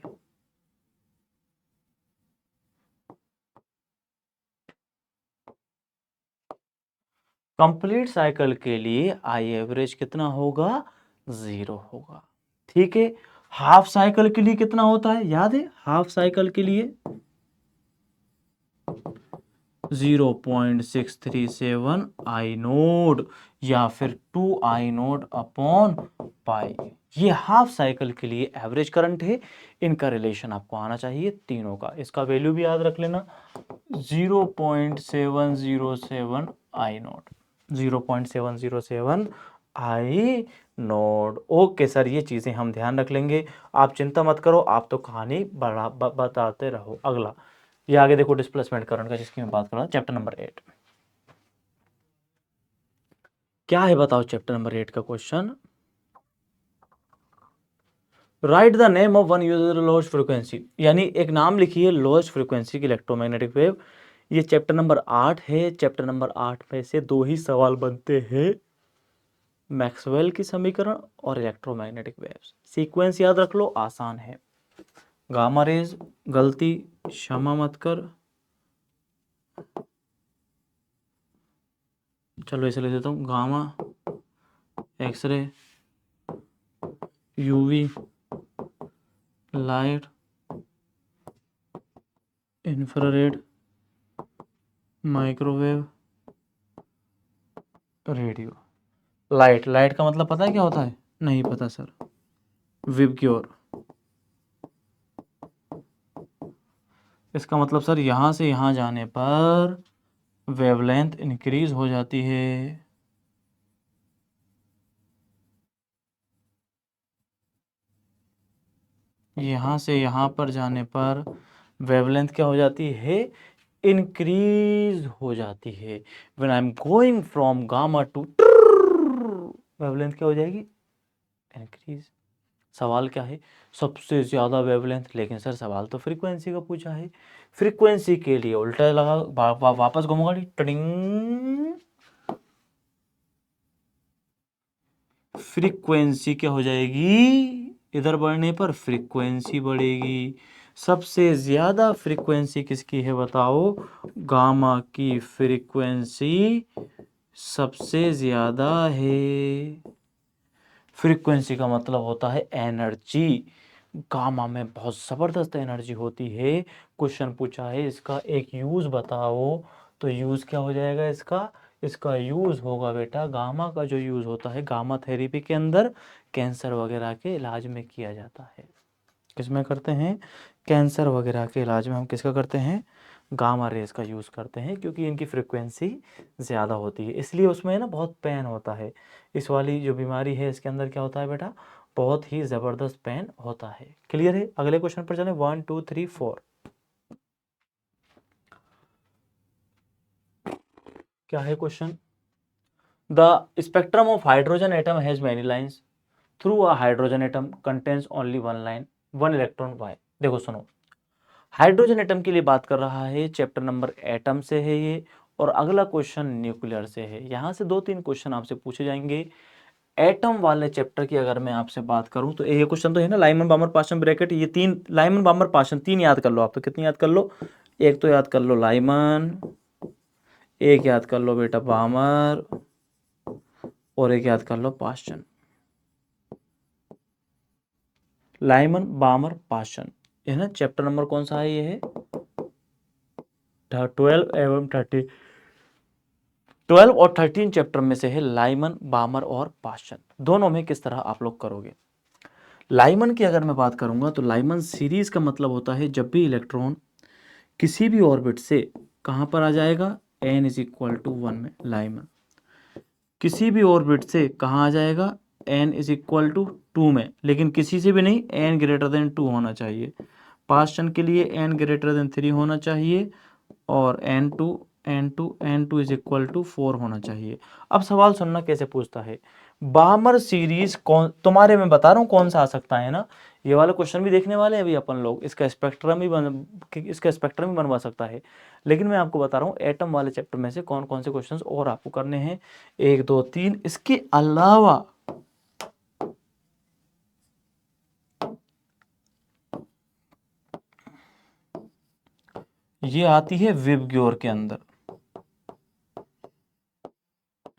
कंप्लीट साइकिल के लिए आई एवरेज कितना होगा, 0 होगा। ठीक है, हाफ साइकिल के लिए कितना होता है, याद है, हाफ साइकिल के लिए 0.637 आई नोड या फिर 2 आई नोड अपॉन पाई। ये हाफ साइकिल के लिए एवरेज करंट है। इनका रिलेशन आपको आना चाहिए तीनों का, इसका वैल्यू भी याद रख लेना, 0.707 आई नोट, 0.707 आई नोड। ओके सर, ये चीजें हम ध्यान रख लेंगे, आप चिंता मत करो, आप तो कहानी बताते रहो। अगला ये आगे देखो, डिस्प्लेसमेंट करंट का, जिसकी मैं बात कर रहा हूँ, चैप्टर नंबर 8। क्या है बताओ चैप्टर नंबर 8 का question. Right the name of one user lowest frequency, यानी एक नाम लिखिए लोएस्ट फ्रीक्वेंसी की इलेक्ट्रोमैग्नेटिक वेव। ये चैप्टर नंबर 8 है। चैप्टर नंबर 8 में से दो ही सवाल बनते हैं, मैक्सवेल की समीकरण और इलेक्ट्रोमैग्नेटिक वेव्स। सीक्वेंस याद रख लो, आसान है। गामा रेज, गलती क्षमा मत कर, चलो इसे ले देता हूँ। Gamma, X ray, UV, light, infrared, microwave, radio. Light, light का मतलब पता है क्या होता है? नहीं पता सर। विबग्योर, इसका मतलब सर यहां से यहां जाने पर वेवलेंथ इंक्रीज हो जाती है। यहां से यहां पर जाने पर वेवलेंथ क्या हो जाती है? इंक्रीज हो जाती है। When I am going from gamma two, wavelength क्या हो जाएगी? इंक्रीज। सवाल क्या है? सबसे ज्यादा वेवलेंथ। लेकिन सर सवाल तो फ्रीक्वेंसी का पूछा है, फ्रीक्वेंसी के लिए उल्टा लगा, वापस घूमूंगा, टडिंग। फ्रीक्वेंसी क्या हो जाएगी? इधर बढ़ने पर फ्रीक्वेंसी बढ़ेगी। सबसे ज्यादा फ्रीक्वेंसी किसकी है बताओ? गामा की फ्रीक्वेंसी सबसे ज्यादा है। फ्रीक्वेंसी का मतलब होता है एनर्जी। गामा में बहुत जबरदस्त एनर्जी होती है। क्वेश्चन पूछा है इसका एक यूज बताओ, तो यूज क्या हो जाएगा इसका? इसका यूज होगा बेटा, गामा का जो यूज होता है गामा थेरेपी के अंदर कैंसर वगैरह के इलाज में किया जाता है। किसमें करते हैं? कैंसर वगैरह के इलाज में हम किसका करते हैं? गामा रेज का यूज़ करते हैं, क्योंकि इनकी फ्रिक्वेंसी ज़्यादा होती है, इसलिए उसमें ना बहुत पेन होता है। इस वाली जो बीमारी है इसके अंदर क्या होता है बेटा? बहुत ही ज़बरदस्त पेन होता है। क्लियर है? अगले क्वेश्चन पर चलें। 1 2 3 4 क्या है question? The spectrum of hydrogen atom has many lines, through a hydrogen atom contains only one line, one electron why. देखो सुनो, हाइड्रोजन एटम के लिए बात कर रहा है, चैप्टर नंबर एटम से है ये, और अगला क्वेश्चन न्यूक्लियर से है। यहाँ से 2-3 क्वेश्चन आपसे पूछे जाएंगे। एटम वाले चैप्टर की अगर मैं आपसे बात करूं तो ये क्वेश्चन तो है ना, लाइमन बामर पाशन ब्रैकेट, ये तीन लाइमन बामर पाशन, तीन याद कर लो आप। तो कितनी याद कर लो? एक तो याद कर लो लाइमन, एक याद कर लो बेटा बामर, और एक याद कर लो पाशन। लाइमन बामर पाशन, है ना। चैप्टर नंबर कौन सा है? ये है 12 एवं 30, 12 और 13 चैप्टर में से है लाइमन बामर और पाशन। दोनों में किस तरह आप लोग करोगे? लाइमन की अगर मैं बात करूंगा तो लाइमन सीरीज का मतलब होता है जब भी इलेक्ट्रॉन किसी भी ऑर्बिट से कहां पर आ जाएगा? n इज इक्वल टू 1 में। लाइमन किसी भी ऑर्बिट से कहां आ जाएगा? n इज इक्वल टू 2 में, लेकिन किसी से भी नहीं, n ग्रेटर देन 2 होना चाहिए। पास्टन के लिए n ग्रेटर देन 3 होना चाहिए, और n2 इज इक्वल टू 4 होना चाहिए। अब सवाल सुनना कैसे पूछता है। बामर सीरीज कौन, तुम्हारे मैं बता रहा हूँ कौन सा आ सकता है ना। ये वाला क्वेश्चन भी देखने वाले हैं अभी अपन लोग, इसका स्पेक्ट्रम भी बनवा सकता है। लेकिन मैं आपको बता रहा हूँ एटम वाले चैप्टर में से कौन कौन से क्वेश्चंस और आपको करने हैं, 1 2 3। इसके अलावा ये आती है विबग्योर के अंदर।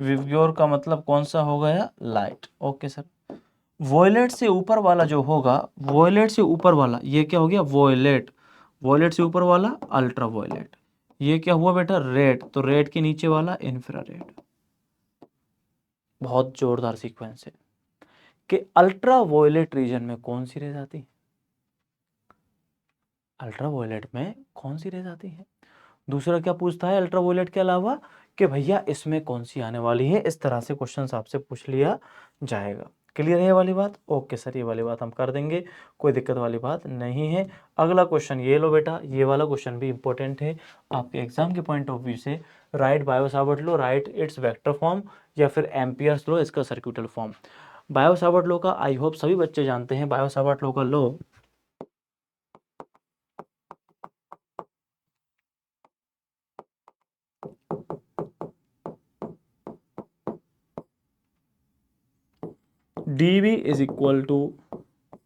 विबग्योर का मतलब कौन सा हो गया? लाइट। Okay sir. वॉयलेट से ऊपर वाला जो होगा, वॉयलेट से ऊपर वाला, ये क्या हो गया? वॉयलेट। वॉयलेट से ऊपर वाला अल्ट्रा वॉयलेट। ये क्या हुआ बेटा? रेड। तो रेड के नीचे वाला इंफ्रारेड। बहुत जोरदार सीक्वेंस है कि अल्ट्रा वॉयलेट रीजन में कौन सी रेज आती है? अल्ट्रा वॉयलेट में कौन सी रेज आती है? दूसरा क्या पूछता है अल्ट्रा वॉयलेट के अलावा? कि भैया इसमें कौन सी आने वाली है, इस तरह से क्वेश्चन आपसे पूछ लिया जाएगा। क्लियर है ये वाली बात? ओके सर, ये वाली बात हम कर देंगे, कोई दिक्कत वाली बात नहीं है। अगला क्वेश्चन ये लो बेटा, ये वाला क्वेश्चन भी इंपॉर्टेंट है आपके एग्जाम के पॉइंट ऑफ व्यू से। Right Biot-Savart law, right it's vector form, या फिर एम्पियर्स लॉ, इसका सर्क्यूटल फॉर्म। बायो-सावर्ट लॉ का आई होप सभी बच्चे जानते हैं। बायो-सावर्ट लॉ का law dV is equal to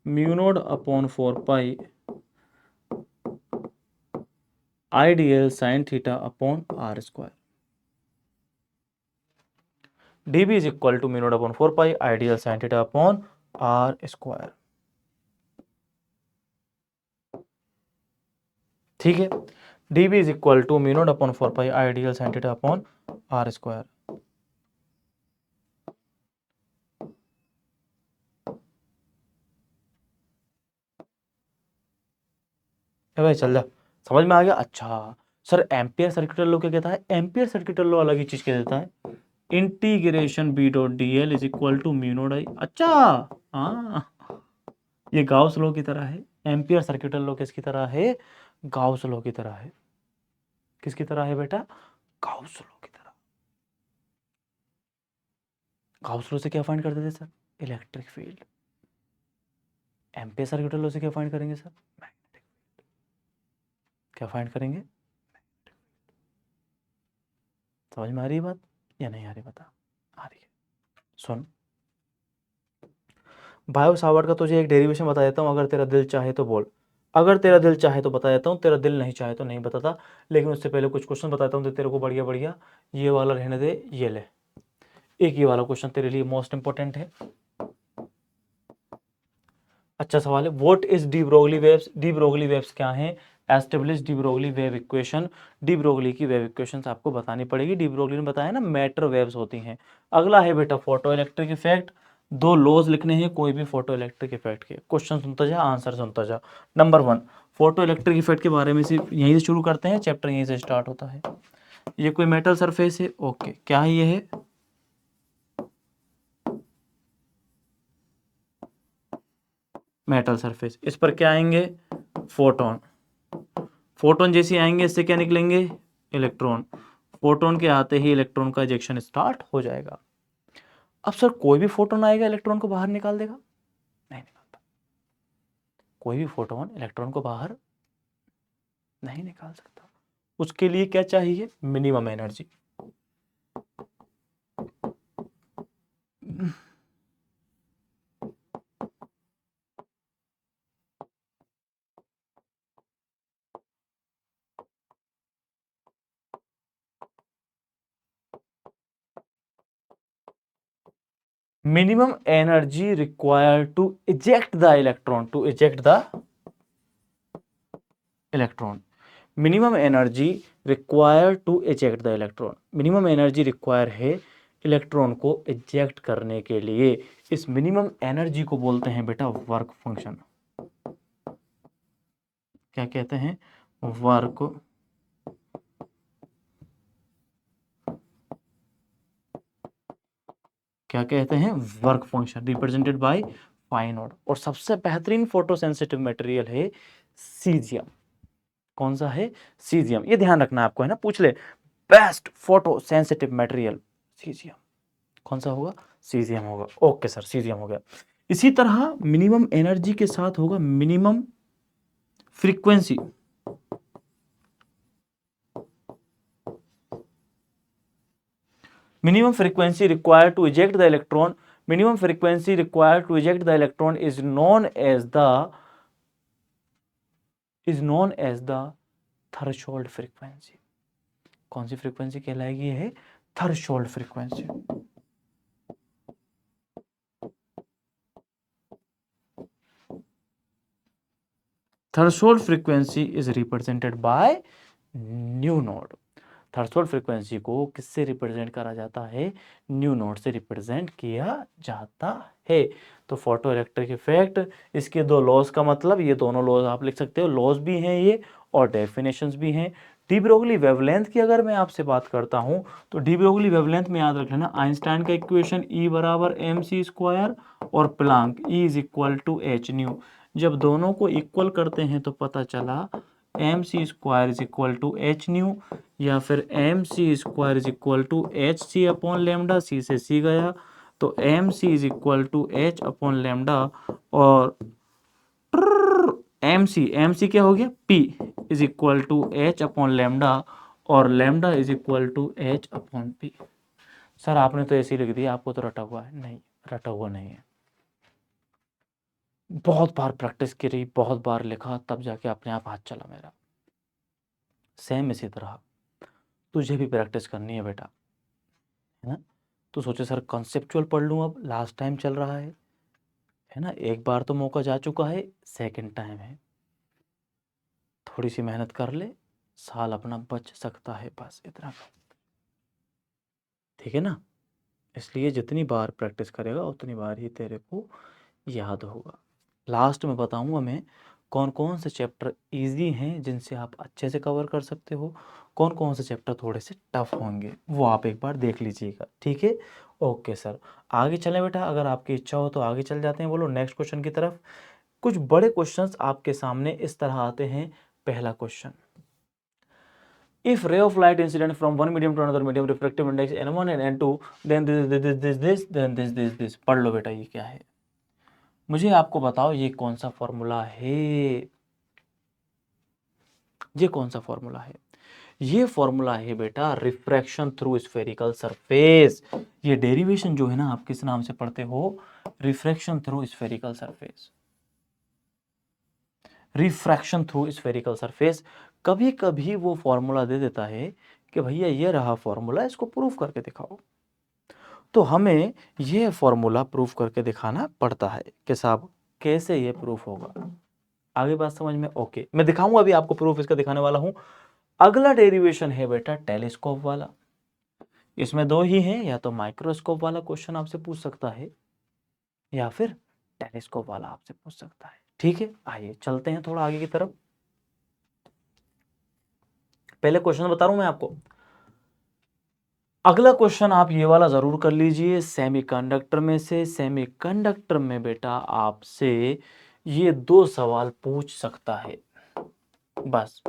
mu naught upon 4 pi IDL sine theta upon R square. dV is equal to mu naught upon 4 pi IDL sine theta upon R square. ठीक है, dV is equal to mu naught upon 4 pi IDL sine theta upon R square. भाई चल जा, समझ में आ गया? अच्छा सर, एम्पियर सर्किटल लॉ क्या कहता है? एम्पियर सर्किटल लॉ अलग ही चीज कह देता है, integration b dot D L is equal to mu naught i. अच्छा, हाँ, ये गाउस लॉ की तरह है। एम्पियर सर्किटल लॉ किसकी तरह है? गाउस लॉ की तरह है। किसकी तरह है बेटा? गाउस लॉ की तरह। गाउस लॉ से क्या फाइंड करते थे sir? Electric field. Ampere circuital law से क्या फाइंड करेंगे सर? Magnetic field. क्या फाइंड करेंगे? समझ में आ रही है बात या नहीं आ रही? बता, आ रही है? सुन, बायो-सावर्ट का तुझे एक डेरिवेशन बता देता हूँ, अगर तेरा दिल चाहे तो बोल। अगर तेरा दिल चाहे तो बता देता हूँ, तेरा दिल नहीं चाहे तो नहीं बताता। लेकिन उससे पहले कुछ क्वेश्चन बताता हूँ तो तेरे को बढ़िया बढ़िया। ये वाला रहने दे, ये ले। एक ये वाला क्वेश्चन तेरे लिए मोस्ट इंपॉर्टेंट है। अच्छा सवाल है, what is de Broglie waves? De Broglie waves क्या है? Establish de Broglie wave equation. De Broglie की वेव इक्वेशन आपको बतानी पड़ेगी। डी ब्रोगली ने बताया ना, मैटर वेव्स होती हैं। अगला है बेटा फोटो इलेक्ट्रिक इफेक्ट। दो लॉज लिखने हैं कोई भी फोटो इलेक्ट्रिक इफेक्ट के। क्वेश्चन सुनता जा, आंसर सुनता जा। नंबर 1, फोटो इलेक्ट्रिक इफेक्ट के बारे में से यहीं से शुरू करते हैं, चैप्टर यहीं से स्टार्ट होता है। ये कोई मेटल सरफेस है, ओके, क्या है? ये है मेटल सरफेस। इस पर क्या आएंगे? फोटोन। फोटोन जैसे आएंगे, इससे क्या निकलेंगे? इलेक्ट्रॉन। फोटोन के आते ही इलेक्ट्रॉन का इजेक्शन स्टार्ट हो जाएगा। अब सर, कोई भी फोटोन आएगा इलेक्ट्रॉन को बाहर निकाल देगा? नहीं निकालता। कोई भी फोटोन इलेक्ट्रॉन को बाहर नहीं निकाल सकता। उसके लिए क्या चाहिए? Minimum energy. Minimum energy required to eject the electron, to eject the electron. Minimum energy required to eject the electron. Minimum energy require है इलेक्ट्रॉन को इजेक्ट करने के लिए। इस मिनिमम एनर्जी को बोलते हैं बेटा वर्क फंक्शन। क्या कहते हैं? वर्क। क्या कहते हैं? Work function, represented by phi naught. और सबसे बेहतरीन फोटोसेंसिटिव मटेरियल है सीजियम। कौन सा है? सीजियम। ये ध्यान रखना आपको, है ना, पूछ ले। Best photo sensitive material caesium. कौन सा होगा? सीजियम होगा। ओके सर, सीजियम हो गया। इसी तरह मिनिमम एनर्जी के साथ होगा minimum frequency. minimum frequency required to eject the electron, minimum frequency required to eject the electron is known as the threshold frequency. कौन सी फ्रीक्वेंसी कहलाएगी? है threshold frequency. Threshold frequency is represented by new node. Threshold frequency को किससे represent करा जाता है? New node से represent किया जाता है। तो फोटो इलेक्ट्रिक इफेक्ट, इसके दो लॉज का मतलब, ये दोनों लॉज आप लिख सकते हो, लॉज भी हैं ये और डेफिनेशंस भी हैं। डी ब्रोगली वेवलेंथ की अगर मैं आपसे बात करता हूं तो डी ब्रोगली वेवलेंथ में याद रख लेना आइंस्टाइन का इक्वेशन E बराबर mc² और Planck E is equal to H nu. जब दोनों को इक्वल करते हैं तो पता चला mc² is equal to H nu, या फिर mc² is equal to H C upon lambda, C से सी गया तो mc is equal to H upon lambda, और एम सी क्या हो गया, P is equal to H upon lambda, और lambda is equal to H upon P. Sir आपने तो ऐसे ही लिख दिया, आपको तो रटा हुआ है, नहीं रटा हुआ नहीं है। बहुत बार प्रैक्टिस करी, बहुत बार लिखा, तब जाके अपने आप हाथ चला मेरा। सेम इसी तरह तुझे भी प्रैक्टिस करनी है बेटा, है ना। तो सोचे सर कॉन्सेप्चुअल पढ़ लूँ, अब लास्ट टाइम चल रहा है ना, एक बार तो मौका जा चुका है, सेकंड टाइम है, थोड़ी सी मेहनत कर ले, साल अपना बच सकता है, बस इतना। ठीक है ना, इसलिए जितनी बार प्रैक्टिस करेगा उतनी बार ही तेरे को याद होगा। लास्ट में बताऊंगा मैं कौन कौन से चैप्टर इजी हैं जिनसे आप अच्छे से कवर कर सकते हो, कौन कौन से चैप्टर थोड़े से टफ होंगे, वो आप एक बार देख लीजिएगा। ठीक है, ओके सर, आगे चलें बेटा, अगर आपकी इच्छा हो तो आगे चल जाते हैं। बोलो नेक्स्ट क्वेश्चन की तरफ। कुछ बड़े क्वेश्चंस आपके सामने इस तरह आते हैं। पहला question, if ray of light incident from one medium to another medium refractive index n1 and n2 then this पढ़ लो बेटा, ये क्या है, मुझे आपको बताओ ये कौन सा फॉर्मूला है, ये कौन सा फॉर्मूला है। ये फॉर्मूला है बेटा रिफ्रैक्शन थ्रू स्फेरिकल सरफेस। ये डेरिवेशन जो है ना आप किस नाम से पढ़ते हो, refraction through spherical surface, refraction through spherical surface. कभी कभी वो फॉर्मूला दे देता है कि भैया ये रहा फॉर्मूला, इसको प्रूफ करके दिखाओ, तो हमें ये फॉर्मूला प्रूफ करके दिखाना पड़ता है कि साहब कैसे ये प्रूफ होगा। आगे बात समझ में, ओके मैं दिखाऊंगा अभी आपको प्रूफ इसका दिखाने वाला हूं। अगला डेरिवेशन है बेटा टेलीस्कोप वाला। इसमें दो ही हैं, या तो माइक्रोस्कोप वाला क्वेश्चन आपसे पूछ सकता है या फिर टेलीस्कोप वाला आपसे पूछ सकता है। ठीक है, आइए चलते हैं थोड़ा आगे की तरफ। पहले क्वेश्चन बता रहा हूं मैं आपको, अगला क्वेश्चन आप ये वाला जरूर कर लीजिए सेमीकंडक्टर में से। सेमीकंडक्टर में बेटा आपसे ये दो सवाल पूछ सकता है, बस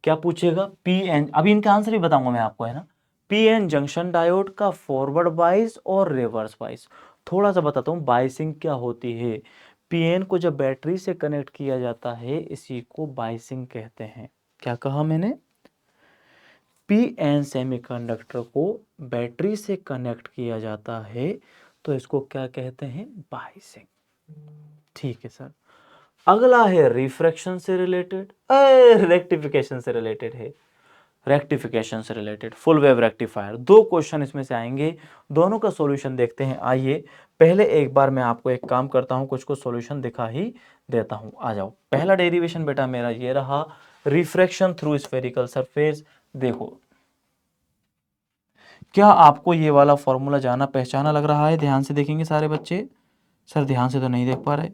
क्या पूछेगा, पी एन, अभी इनका आंसर भी बताऊंगा मैं आपको, है ना। पी एन जंक्शन डायोड का फॉरवर्ड बाइस और रिवर्स बाइस। थोड़ा सा बताता हूं बाइसिंग क्या होती है। पीएन को जब बैटरी से कनेक्ट किया जाता है इसी को बाइसिंग कहते हैं। क्या कहा मैंने, पीएन सेमीकंडक्टर को बैटरी से कनेक्ट किया जाता है तो इसको क्या कहते हैं, बाइसिंग। ठीक है सर, अगला है रिफ्रैक्शन से रिलेटेड, रेक्टिफिकेशन से रिलेटेड है, रेक्टिफिकेशन से रिलेटेड फुल वेव रेक्टिफायर। दो क्वेश्चन इसमें से आएंगे, दोनों का सॉल्यूशन देखते हैं। आइए पहले एक बार मैं आपको एक काम करता हूं, कुछ को सॉल्यूशन दिखा ही देता हूं। आ जाओ, पहला डेरिवेशन बेटा मेरा ये रहा, रिफ्रैक्शन थ्रू स्फेरिकल सरफेस। देखो क्या आपको ये वाला फॉर्मूला जाना पहचाना लग रहा है, ध्यान से देखेंगे सारे बच्चे। सर ध्यान से तो नहीं देख पा रहे,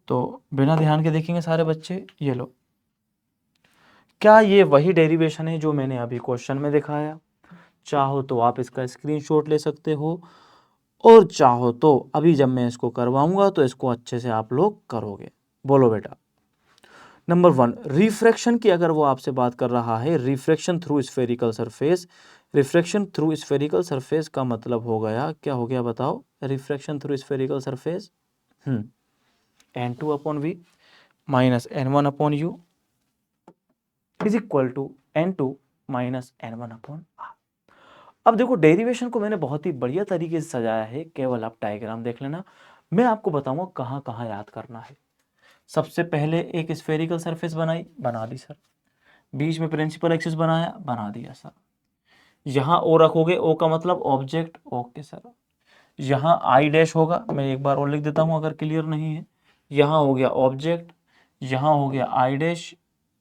तो बिना ध्यान के देखेंगे सारे बच्चे। ये लो, क्या ये वही डेरिवेशन है जो मैंने अभी क्वेश्चन में दिखाया। चाहो तो आप इसका स्क्रीनशॉट ले सकते हो, और चाहो तो अभी जब मैं इसको करवाऊंगा तो इसको अच्छे से आप लोग करोगे। बोलो बेटा, नंबर 1 रिफ्रैक्शन की अगर वो आपसे बात कर रहा है, refraction through spherical surface. Refraction through spherical surface का मतलब हो गया, क्या हो गया बताओ, refraction through spherical surface n2 upon v minus n1 upon u is equal to n2 minus n1 upon r। अब देखो डेरिवेशन को मैंने बहुत ही बढ़िया तरीके से सजाया है, केवल आप डायग्राम देख लेना। मैं आपको बताऊंगा कहाँ कहाँ याद करना है। सबसे पहले एक स्फेरिकल सरफेस बनाई, बना दी सर। बीच में प्रिंसिपल एक्सिस बनाया, बना दिया सर। यहाँ ओ रखोगे, ओ का मतलब ऑब्जेक्ट, ओके सर। यहाँ आई डैश होगा, मैं एक बार और लिख देता हूँ अगर क्लियर नहीं है। यहाँ हो गया ऑब्जेक्ट, यहाँ हो गया आई डैश,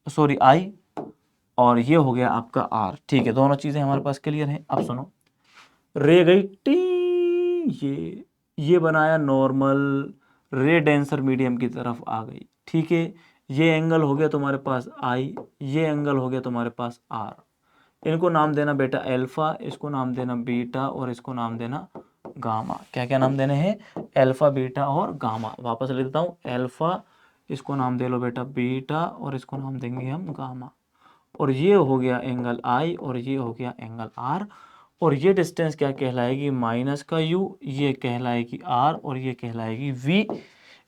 सॉरी आई, और ये हो गया आपका आर। ठीक है, दोनों चीजें हमारे पास क्लियर हैं। अब सुनो, रे गई टी, ये बनाया नॉर्मल, रे डेंसर मीडियम की तरफ आ गई। ठीक है, ये एंगल हो गया तुम्हारे पास आई, ये एंगल हो गया तुम्हारे पास आर। इनको नाम देना बेटा अल्फा, इसको नाम देना बीटा और इसको नाम देना गामा। क्या क्या नाम देने हैं? अल्फा, बीटा और गामा। वापस लिख देता हूँ, अल्फा, इसको नाम दे लो बेटा बीटा और इसको नाम देंगे हम गामा। और ये हो गया एंगल आई और ये हो गया एंगल आर। और ये डिस्टेंस क्या कहलाएगी? माइनस का यू, ये कहलाएगी आर और ये कहलाएगी वी।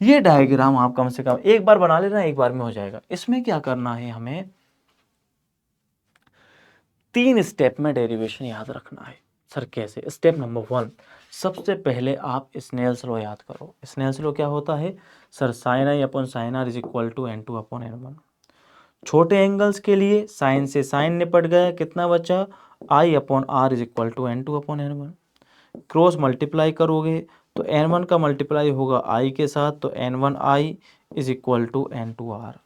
ये डायग्राम आप कम से कम एक बार बना लेना, एक बार में हो जाएगा। इसमें क्या करना है हमें? 3 स्टेप में डेरिवेशन याद रखना है। सर कैसे? स्टेप नंबर 1, सबसे पहले आप स्नेल्स लॉ याद करो। स्नेल्स लॉ क्या होता है? Sir sine I upon sine are is equal to N two upon n one. छोटे एंगल्स के लिए साइन से साइन निपट गया, कितना बचा? I upon r is equal to N two upon n one. Cross multiply करोगे तो एन वन का मल्टीप्लाई होगा आई के साथ, तो N one I is equal to N two R.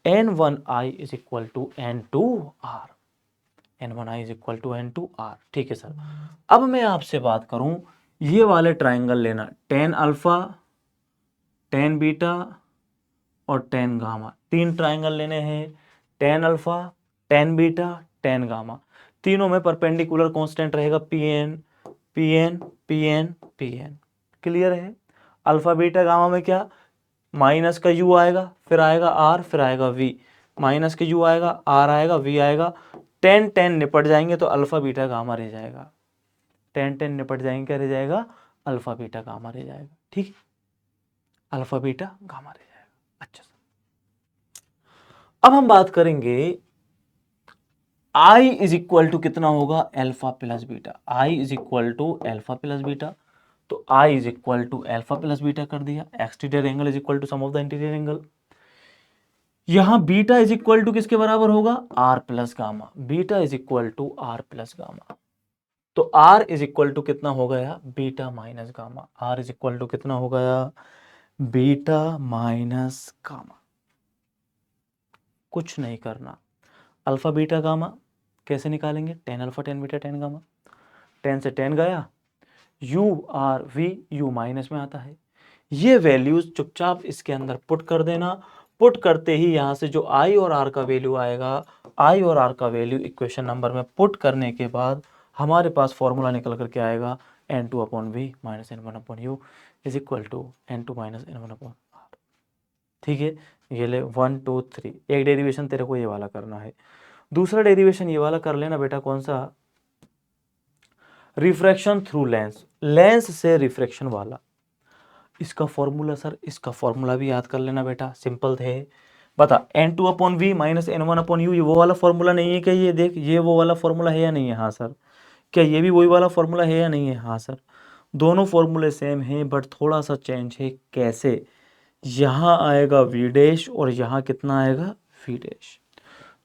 N one I is equal to N two R. N one I is equal to N two R. ठीक है sir. अब मैं आपसे बात करूं, ये वाले ट्राइंगल लेना, टेन अल्फा, टेन बीटा और टेन गामा। 3 ट्राइंगल लेने हैं, tan alpha, tan beta, tan gamma. तीनों में परपेंडिकुलर कांस्टेंट रहेगा P N, P N, P N, P N. Clear है? अल्फा बीटा गामा में क्या? माइनस का यू आएगा, फिर आएगा आर, फिर आएगा वी। माइनस का यू आएगा, आर आएगा, वी आएगा। 10 10 निपट जाएंगे तो अल्फा बीटा गामा रह जाएगा। 10 10 निपट जाएंगे, क्या रह जाएगा? अल्फा बीटा गामा रह जाएगा। ठीक, अल्फा बीटा गामा रह जाएगा। अच्छा, अब हम बात करेंगे I इज इक्वल टू कितना होगा? Alpha plus beta. I is equal to alpha plus beta, तो I is equal to alpha plus beta कर दिया। Exterior angle is equal to sum of the interior angle. यहां beta is equal to किसके बराबर होगा? R plus gamma. Beta is equal to R plus gamma, तो R is equal to कितना हो गया? Beta minus gamma. R is equal to कितना हो गया? Beta minus gamma. कुछ नहीं करना। अल्फा बीटा गामा कैसे निकालेंगे? Tan alpha tan beta tan gamma. 10 से 10 गया, U R V, U minus में आता है। ये वैल्यूज चुपचाप इसके अंदर पुट कर देना। पुट करते ही यहां से जो आई और आर का वैल्यू आएगा, आई और आर का वैल्यू इक्वेशन नंबर में पुट करने के बाद हमारे पास फॉर्मूला निकल करके आएगा N two upon V minus N one upon U is equal to N two minus N one upon R. ठीक है, ये ले 1 2 3। एक डेरिवेशन तेरे को ये वाला करना है, दूसरा डेरिवेशन ये वाला कर लेना बेटा। कौन सा? रिफ्रैक्शन थ्रू लेंस, लेंस से रिफ्रैक्शन वाला। इसका फॉर्मूला सर, इसका फॉर्मूला भी याद कर लेना बेटा, सिंपल थे। बता, N two upon V minus N one upon U, ये वो वाला फॉर्मूला नहीं है क्या? ये देख, ये वो वाला फॉर्मूला है या नहीं है? हाँ सर। क्या ये भी वही वाला फॉर्मूला है या नहीं है? हाँ सर। दोनों फॉर्मूले सेम हैं बट थोड़ा सा चेंज है। कैसे? यहाँ आएगा वी डैश और यहाँ कितना आएगा? V dash.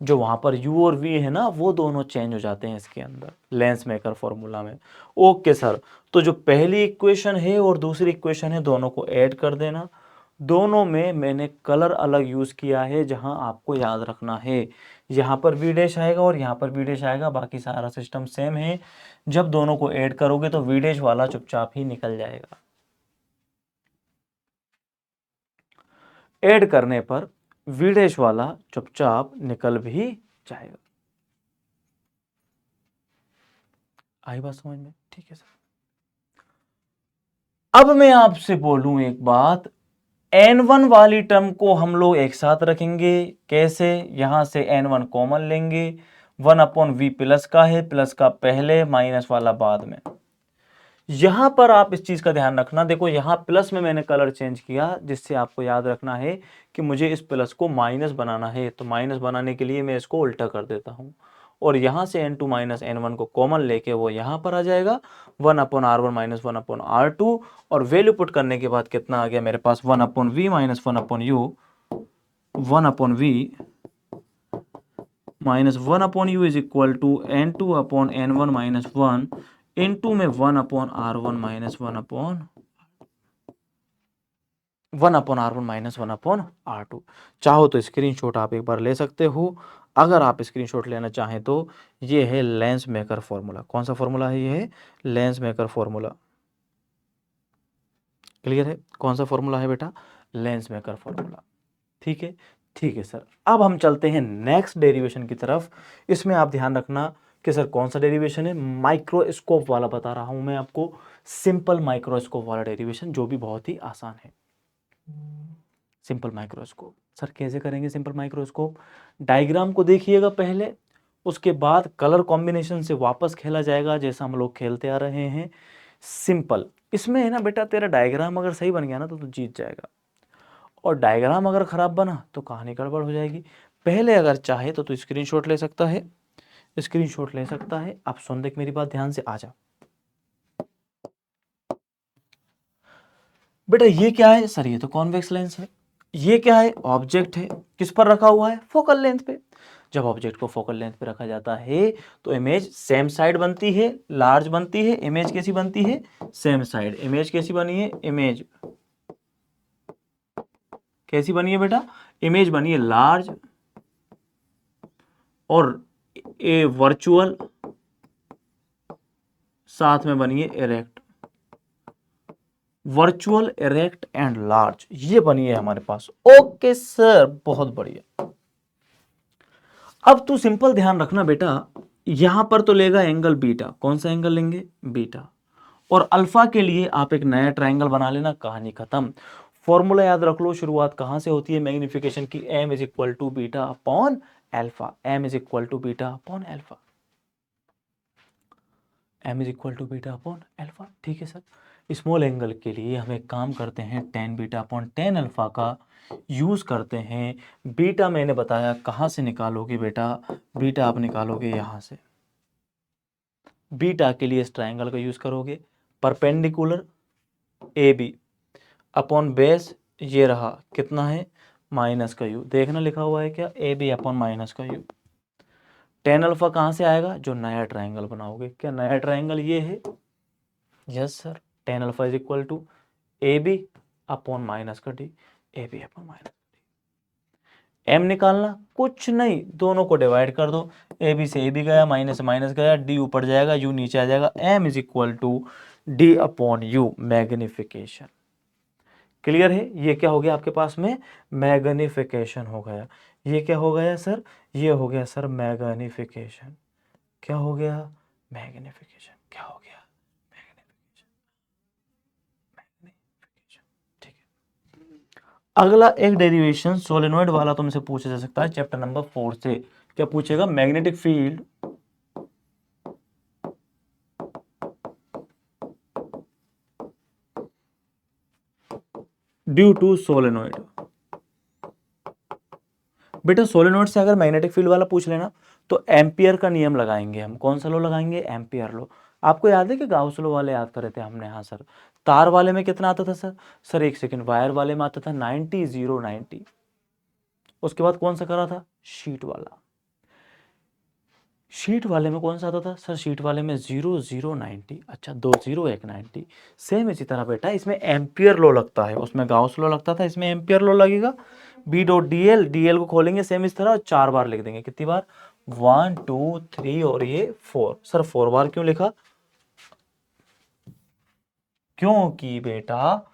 जो वहां पर u और v है ना, वो दोनों चेंज हो जाते हैं इसके अंदर लेंस मेकर फॉर्मूला में। ओके सर, तो जो पहली इक्वेशन है और दूसरी इक्वेशन है, दोनों को ऐड कर देना। दोनों में मैंने कलर अलग यूज किया है, जहां आपको याद रखना है यहाँ पर v डैश आएगा और यहाँ पर v डैश आएगा, बाकी सारा सिस्टम सेम है। जब दोनों को ऐड करोगे तो v डैश वाला चुपचाप ही निकल जाएगा। ऐड करने पर वी डैश वाला चुपचाप निकल भी जाएगा। आई बात समझ में? ठीक है सर। अब मैं आपसे बोलूं एक बात, n1 वाली टर्म को हम लोग एक साथ रखेंगे। कैसे? यहां से n1 कॉमन लेंगे, 1 अपॉन वी प्लस का है, प्लस का पहले, माइनस वाला बाद में। यहां पर आप इस चीज का ध्यान रखना, देखो यहां प्लस में मैंने कलर चेंज किया, जिससे आपको याद रखना है कि मुझे इस प्लस को माइनस बनाना है। तो माइनस बनाने के लिए मैं इसको उल्टा कर देता हूं और यहां से n2 माइनस n1 को कॉमन लेके वो यहां पर आ जाएगा, 1 upon r1 minus 1 upon r2। और वैल्यू पुट करने के बाद कितना आ गया मेरे पास? 1 upon V minus 1 upon U, 1 upon V minus 1 upon U is equal to n2 upon n1 minus 1 into में 1 upon r1 minus 1 upon r1 minus 1 upon r2। चाहो तो स्क्रीनशॉट आप एक बार ले सकते हो। अगर आप स्क्रीनशॉट लेना चाहें तो ये है लेंस मेकर फॉर्मूला। कौन सा फॉर्मूला है? ये है लेंस मेकर फॉर्मूला। क्लियर है? कौन सा फॉर्मूला है बेटा? Lens maker formula. ठीक है, ठीक है सर, अब हम चलते हैं नेक्स्ट डेरिवेशन की तरफ। इसमें आप ध्यान रखना कि सर कौन सा डेरिवेशन है, माइक्रोस्कोप वाला बता रहा हूं मैं आपको, सिंपल माइक्रोस्कोप वाला डेरिवेशन, जो भी बहुत ही आसान है। सिंपल माइक्रोस्कोप सर कैसे करेंगे? सिंपल माइक्रोस्कोप डायग्राम को देखिएगा पहले, उसके बाद कलर कॉम्बिनेशन से वापस खेला जाएगा जैसा हम लोग खेलते आ रहे हैं। सिंपल इसमें है ना बेटा, तेरा डायग्राम अगर सही बन गया ना तो तू जीत जाएगा, और डायग्राम अगर खराब बना तो कहानी गड़बड़ हो जाएगी। पहले अगर चाहे तो तू स्क्रीनशॉट ले सकता है, स्क्रीनशॉट ले सकता है। आप सुन देख मेरी बात ध्यान से, आ जा बेटा। ये क्या है सर? ये तो कॉन्वेक्स लेंस है। ये क्या है? ऑब्जेक्ट है। किस पर रखा हुआ है? फोकल लेंथ पे। जब ऑब्जेक्ट को फोकल लेंथ पे रखा जाता है तो इमेज सेम साइड बनती है, लार्ज बनती है। इमेज कैसी बनती है? Same side. इमेज कैसी बनी है? इमेज कैसी बनी है बेटा? इमेज बनी है लार्ज, और ए वर्चुअल साथ में बनी है erect. Virtual, erect and large, ये बनी है हमारे पास। ओके सर, बहुत बढ़िया। अब तू सिंपल ध्यान रखना बेटा, यहां पर तो लेगा एंगल बीटा। कौन सा एंगल लेंगे? बीटा। और अल्फा के लिए आप एक नया ट्रायंगल बना लेना, कहानी खत्म। फॉर्मूला याद रख लो, शुरुआत कहां से होती है मैग्निफिकेशन की? m is equal to beta upon alpha. m is equal to beta upon alpha. m is equal to beta upon alpha. ठीक है सर, स्मॉल एंगल के लिए हम एक काम करते हैं, tan beta upon tan alpha का यूज करते हैं। बीटा मैंने बताया कहां से निकालोगे बेटा? बीटा आप निकालोगे यहां से। बीटा के लिए इस ट्रायंगल का यूज करोगे, perpendicular A B upon base, ये रहा कितना है? माइनस का यू। देखना लिखा हुआ है क्या? ए बी अपॉन माइनस का यू। टेन अल्फा कहां से आएगा? जो नया ट्रायंगल बनाओगे। क्या नया ट्रायंगल ये है? Yes sir, tan alpha is equal to a B upon minus का d. A B upon minus m निकालना, कुछ नहीं, दोनों को डिवाइड कर दो। ए बी से ए बी गया, माइनस से माइनस गया, डी ऊपर जाएगा, यू नीचे आ जाएगा। M is equal to D upon U, magnification. Clear है? ये क्या हो गया आपके पास में? मैग्निफिकेशन हो गया। ये क्या हो गया सर? ये हो गया सर मैग्निफिकेशन। क्या हो गया? मैग्निफिकेशन। क्या हो गया? मैग्निफिकेशन। मैग्निफिकेशन। ठीक है, अगला एक डेरिवेशन सोलेनॉइड वाला तुमसे पूछा जा सकता है चैप्टर नंबर 4 से। क्या पूछेगा? Magnetic field due to solenoid. बेटा सोलेनॉइड से अगर मैग्नेटिक फील्ड वाला पूछ लेना तो एम्पियर का नियम लगाएंगे हम। कौन सा लॉ लगाएंगे? Ampere law. आपको याद है कि गाउस लॉ वाले याद करे थे हमने? हाँ सर। तार वाले में कितना आता था सर? सर एक सेकंड, वायर वाले में आता था 90 0 90। उसके बाद कौन सा करा था? शीट वाला। शीट वाले में कौन सा आता था सर? शीट वाले में 0 0 90। अच्छा, 2 0 1 90। सेम इसी तरह बेटा इसमें एम्पियर लॉ लगता है, उसमें गाउस लॉ लगता था, इसमें एम्पियर लॉ लगेगा। B dot D L, D L को खोलेंगे सेम इस तरह और 4 बार लिख देंगे। कितनी बार? 1 2 3 और ये 4। सर 4 बार क्यों लिखा? क्योंकि बेटा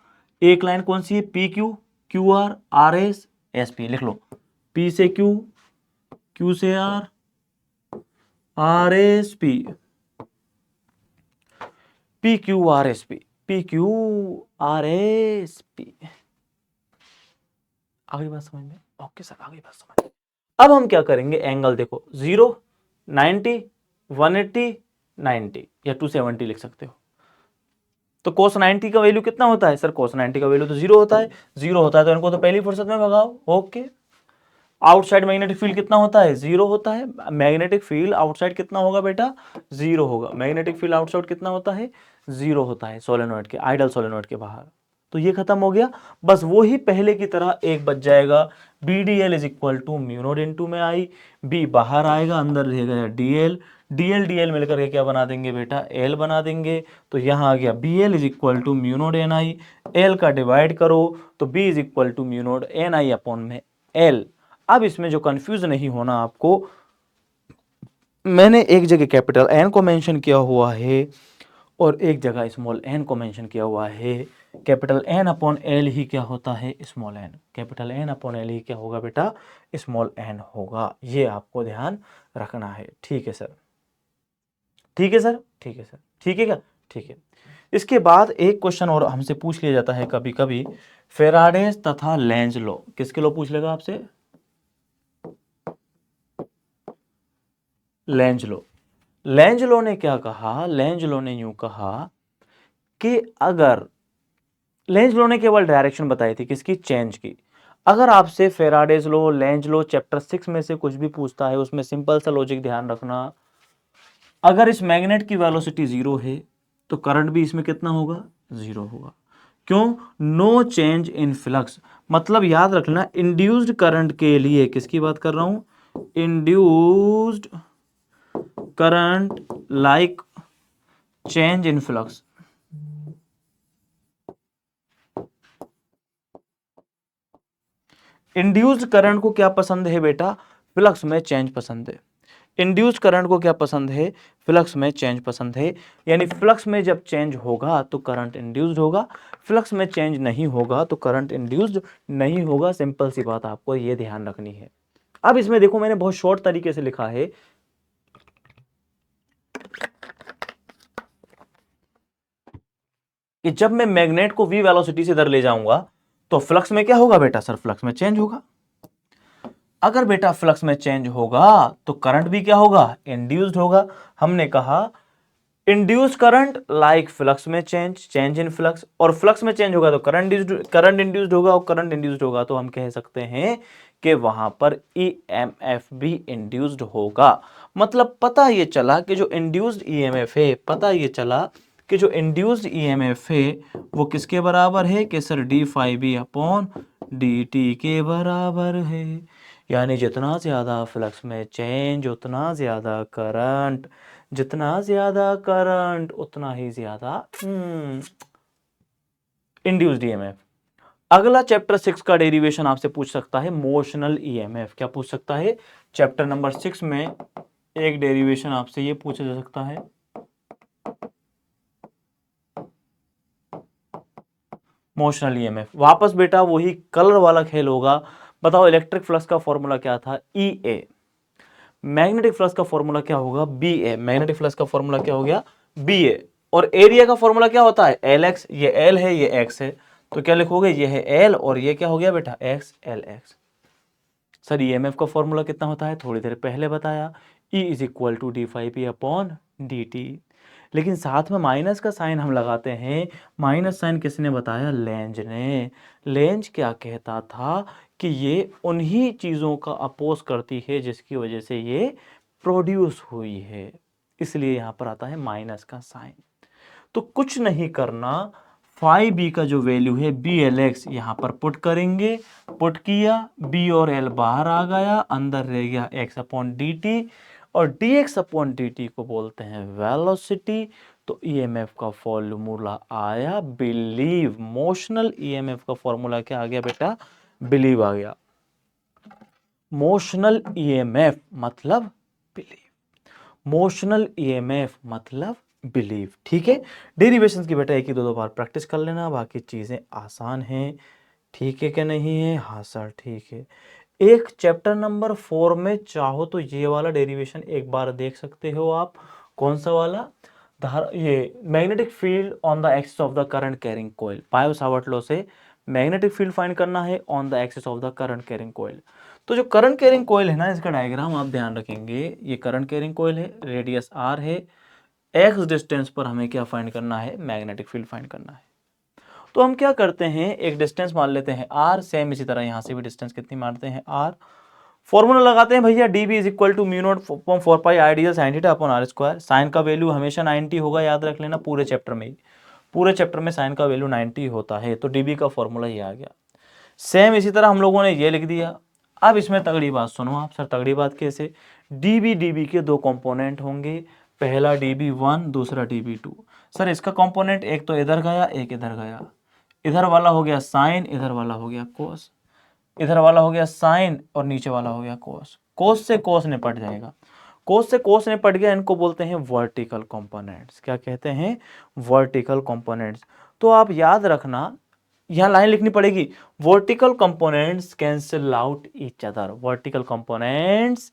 एक लाइन कौन सी है? P Q, Q R, R S, S P. लिख लो, पी से क्यू, क्यू से R, R S P, P Q R S P, P Q R S P. आगे बात समझ में? ओके सर, आगे बात समझ में। अब हम क्या करेंगे? एंगल देखो, 0 90 180 90 या 270 लिख सकते हो। तो cos 90 का वैल्यू कितना होता है सर? cos 90 का वैल्यू तो 0 होता है। 0 होता है तो इनको तो पहली फुर्सत में भगाओ। ओके, आउटसाइड मैग्नेटिक फील्ड कितना होता है? 0 होता है। मैग्नेटिक फील्ड आउटसाइड कितना होगा बेटा? 0 होगा। मैग्नेटिक फील्ड आउटसाइड कितना होता है? 0 होता है सोलेनॉइड के, आइडल सोलेनॉइड के बाहर। तो ये खत्म हो गया। बस वो ही पहले की तरह एक बच जाएगा, B D L is equal to mu naught into में आई, बी बाहर आएगा, अंदर रहेगा D L, D L D L मिलकर के क्या बना देंगे बेटा? एल बना देंगे। तो यहां आ गया B L is equal to mu naught N I, L का डिवाइड करो तो B is equal to mu naught N I upon में एल। अब इसमें जो कंफ्यूज नहीं होना आपको, मैंने एक जगह कैपिटल एन को मेंशन किया हुआ है और एक जगह स्मॉल एन को मेंशन किया हुआ है। कैपिटल एन अपॉन एल ही क्या होता है, small n. Capital n upon l ही क्या होगा बेटा, स्मॉल एन होगा। ये आपको ध्यान रखना है। ठीक है सर, ठीक है सर, ठीक है सर, ठीक है क्या, ठीक है। इसके बाद एक क्वेश्चन और हमसे पूछ लिया जाता है कभी कभी, फेराडेज तथा लेंज लॉ। किसके लॉ पूछ लेगा आपसे, लेंज लॉ। लेंज लॉ ने क्या कहा, लेंज लॉ ने यूं कहा कि अगर, लेंज लॉ ने केवल डायरेक्शन बताई थी किसकी, चेंज की। अगर आपसे Faraday's law, Lenz law chapter 6 में से कुछ भी पूछता है, उसमें सिंपल सा लॉजिक ध्यान रखना, अगर इस मैग्नेट की वेलोसिटी 0 है तो करंट भी इसमें कितना होगा, 0 होगा। क्यों, नो चेंज इन फ्लक्स। मतलब याद रखना, इंड्यूस्ड करंट के लिए किसकी बात कर रहा हूं, induced current like change in flux. Induced current को क्या पसंद है बेटा, फ्लक्स में चेंज पसंद है। इंड्यूस्ड करंट को क्या पसंद है, फ्लक्स में चेंज पसंद है। यानी फ्लक्स में जब चेंज होगा तो करंट इंड्यूस्ड होगा, फ्लक्स में चेंज नहीं होगा तो करंट इंड्यूस्ड नहीं होगा। सिंपल सी बात आपको ये ध्यान रखनी है। अब इसमें देखो मैंने बहुत शॉर्ट तरीके से लिखा है कि जब मैं मैग्नेट को v वेलोसिटी से इधर ले जाऊंगा तो फ्लक्स में क्या होगा बेटा, सर फ्लक्स में चेंज होगा। अगर बेटा फ्लक्स में चेंज होगा तो करंट भी क्या होगा, इंड्यूस्ड होगा। हमने कहा इंड्यूस्ड करंट लाइक फ्लक्स में चेंज, चेंज इन फ्लक्स, और फ्लक्स में चेंज होगा तो करंट इंड्यूस्ड होगा, और करंट इंड्यूस्ड होगा तो हम कह सकते हैं कि वहां पर ईएमएफ भी इंड्यूस्ड होगा। मतलब पता ये चला कि जो इंड्यूस्ड ईएमएफ है, पता ये चला कि जो इंड्यूस्ड ईएमएफ है वो किसके बराबर है, कि sir D phi B upon D T के बराबर है। यानी जितना ज्यादा फ्लक्स में चेंज उतना ज्यादा करंट, जितना ज्यादा करंट उतना ही ज्यादा इंड्यूस्ड ईएमएफ। अगला चैप्टर 6 का डेरिवेशन आपसे पूछ सकता है, मोशनल ईएमएफ। क्या पूछ सकता है, चैप्टर नंबर 6 में एक डेरिवेशन आपसे ये पूछा जा सकता है, मोशनल ईएमएफ। वापस बेटा वही कलर वाला खेल होगा। बताओ इलेक्ट्रिक फ्लक्स का फॉर्मूला क्या था, ई ए। मैग्नेटिक फ्लक्स का फॉर्मूला क्या होगा, बी ए। मैग्नेटिक फ्लक्स का फॉर्मूला क्या हो गया, बी ए। और एरिया का फॉर्मूला क्या होता है, एल एक्स। ये एल है, ये एक्स है, तो क्या लिखोगे, ये है एल और ये क्या हो गया बेटा, X, L X. Sir EMF का फॉर्मूला कितना होता है, थोड़ी देर पहले बताया, E is equal to D phi P upon D T. लेकिन साथ में माइनस का साइन हम लगाते हैं। माइनस साइन किसने बताया, लेंज ने। लेंज क्या कहता था कि ये उन्हीं चीज़ों का अपोज करती है जिसकी वजह से ये प्रोड्यूस हुई है, इसलिए यहां पर आता है माइनस का साइन। तो कुछ नहीं करना, फाई बी का जो वैल्यू है बी एल एक्स यहां पर पुट करेंगे। पुट किया, बी और एल बाहर आ गया, अंदर रह गया एक्स अपॉन डी टी, और D x upon D T को बोलते हैं वेलोसिटी। तो ईएमएफ का फॉर्मूला आया बिलीव। मोशनल ईएमएफ का फॉर्मूला क्या आ गया बेटा, बिलीव आ गया। मोशनल ईएमएफ मतलब बिलीव, मोशनल ईएमएफ मतलब बिलीव। ठीक है, डेरिवेशंस की बेटा एक ही दो बार प्रैक्टिस कर लेना, बाकी चीजें आसान हैं। ठीक है कि नहीं है, हाँ सर ठीक है। एक चैप्टर नंबर 4 में चाहो तो ये वाला डेरिवेशन एक बार देख सकते हो आप। कौन सा वाला, ये magnetic field on the axis of the current carrying coil. Biot Savart law से मैग्नेटिक फील्ड फाइंड करना है on the axis of the current carrying coil. तो जो करंट कैरिंग कॉइल है ना, इसका डायग्राम आप ध्यान रखेंगे। ये करंट कैरिंग कॉइल है, रेडियस आर है, एक्स डिस्टेंस पर हमें क्या फाइंड करना है, मैग्नेटिक फील्ड फाइंड करना है। तो हम क्या करते हैं, एक डिस्टेंस मान लेते हैं आर, सेम इसी तरह यहां से भी डिस्टेंस कितनी मारते हैं, आर। फॉर्मूला लगाते हैं भैया, D B is equal to mu naught 4 pi ideal sine theta upon R square. Sine का वैल्यू हमेशा 90 होगा, याद रख लेना पूरे चैप्टर में ही। पूरे चैप्टर में साइन का वैल्यू 90 होता है, तो डीबी का फॉर्मूला ये आ गया। सेम इसी तरह हम लोगों ने ये लिख दिया। अब इसमें तगड़ी बात सुनो आप, सर तगड़ी बात कैसे, डीबी के दो कंपोनेंट होंगे, पहला dB1 दूसरा dB2। सर इसका कंपोनेंट एक तो इधर गया, एक इधर गया। इधर वाला हो गया साइन, इधर वाला हो गया कोस। इधर वाला हो गया साइन और नीचे वाला हो गया कोस। कोस से कोस निपट जाएगा, कोस से कोस में पड़ गया, इनको बोलते हैं वर्टिकल कंपोनेंट्स। क्या कहते हैं? Vertical components. तो आप याद रखना, यहां लाइन लिखनी पड़ेगी, vertical components cancel out each other, vertical components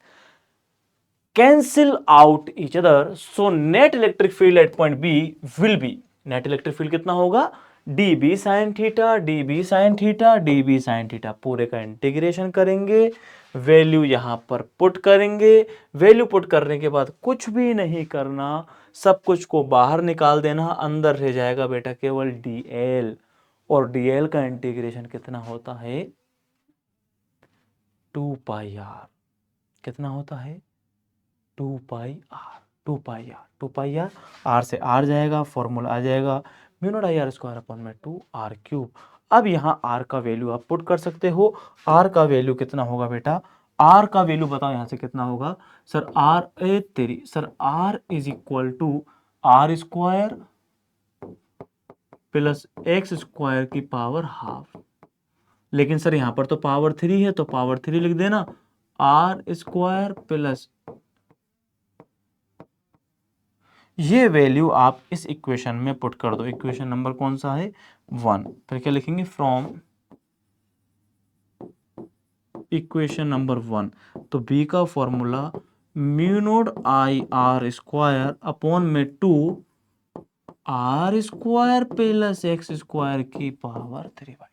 cancel out each other, so net electric field at point B will be, net electric field कितना होगा? dB sin theta, dB sin theta, dB sin theta. पूरे का integration करेंगे, value यहां पर put करेंगे, value put करने के बाद कुछ भी नहीं करना, सब कुछ को बाहर निकाल देना, अंदर रह जाएगा बेटा केवल dl, और dl का इंटीग्रेशन कितना होता है? 2 पाई r। कितना होता है? 2 pi r, 2 pi r, 2 pi r, r से आर जाएगा, फॉर्मूला आ जाएगा mu naught I R square upon में 2 आर क्यूब। अब यहाँ आर का वैल्यू आप पुट कर सकते हो। आर का वैल्यू कितना होगा बेटा? आर का वैल्यू बताओ यहाँ से कितना होगा? सर आर ए तेरी, sir R is equal to R square plus X square की पावर हाफ। लेकिन सर यहाँ पर तो पावर 3 है, तो पावर 3 लिख देना, आर स्क्वायर प्लस, ये वैल्यू आप इस इक्वेशन में पुट कर दो। इक्वेशन नंबर कौन सा है? 1। फिर क्या लिखेंगे? From equation number 1। तो बी का formula mu naught I R square upon में 2 R square plus X square की power 3/2,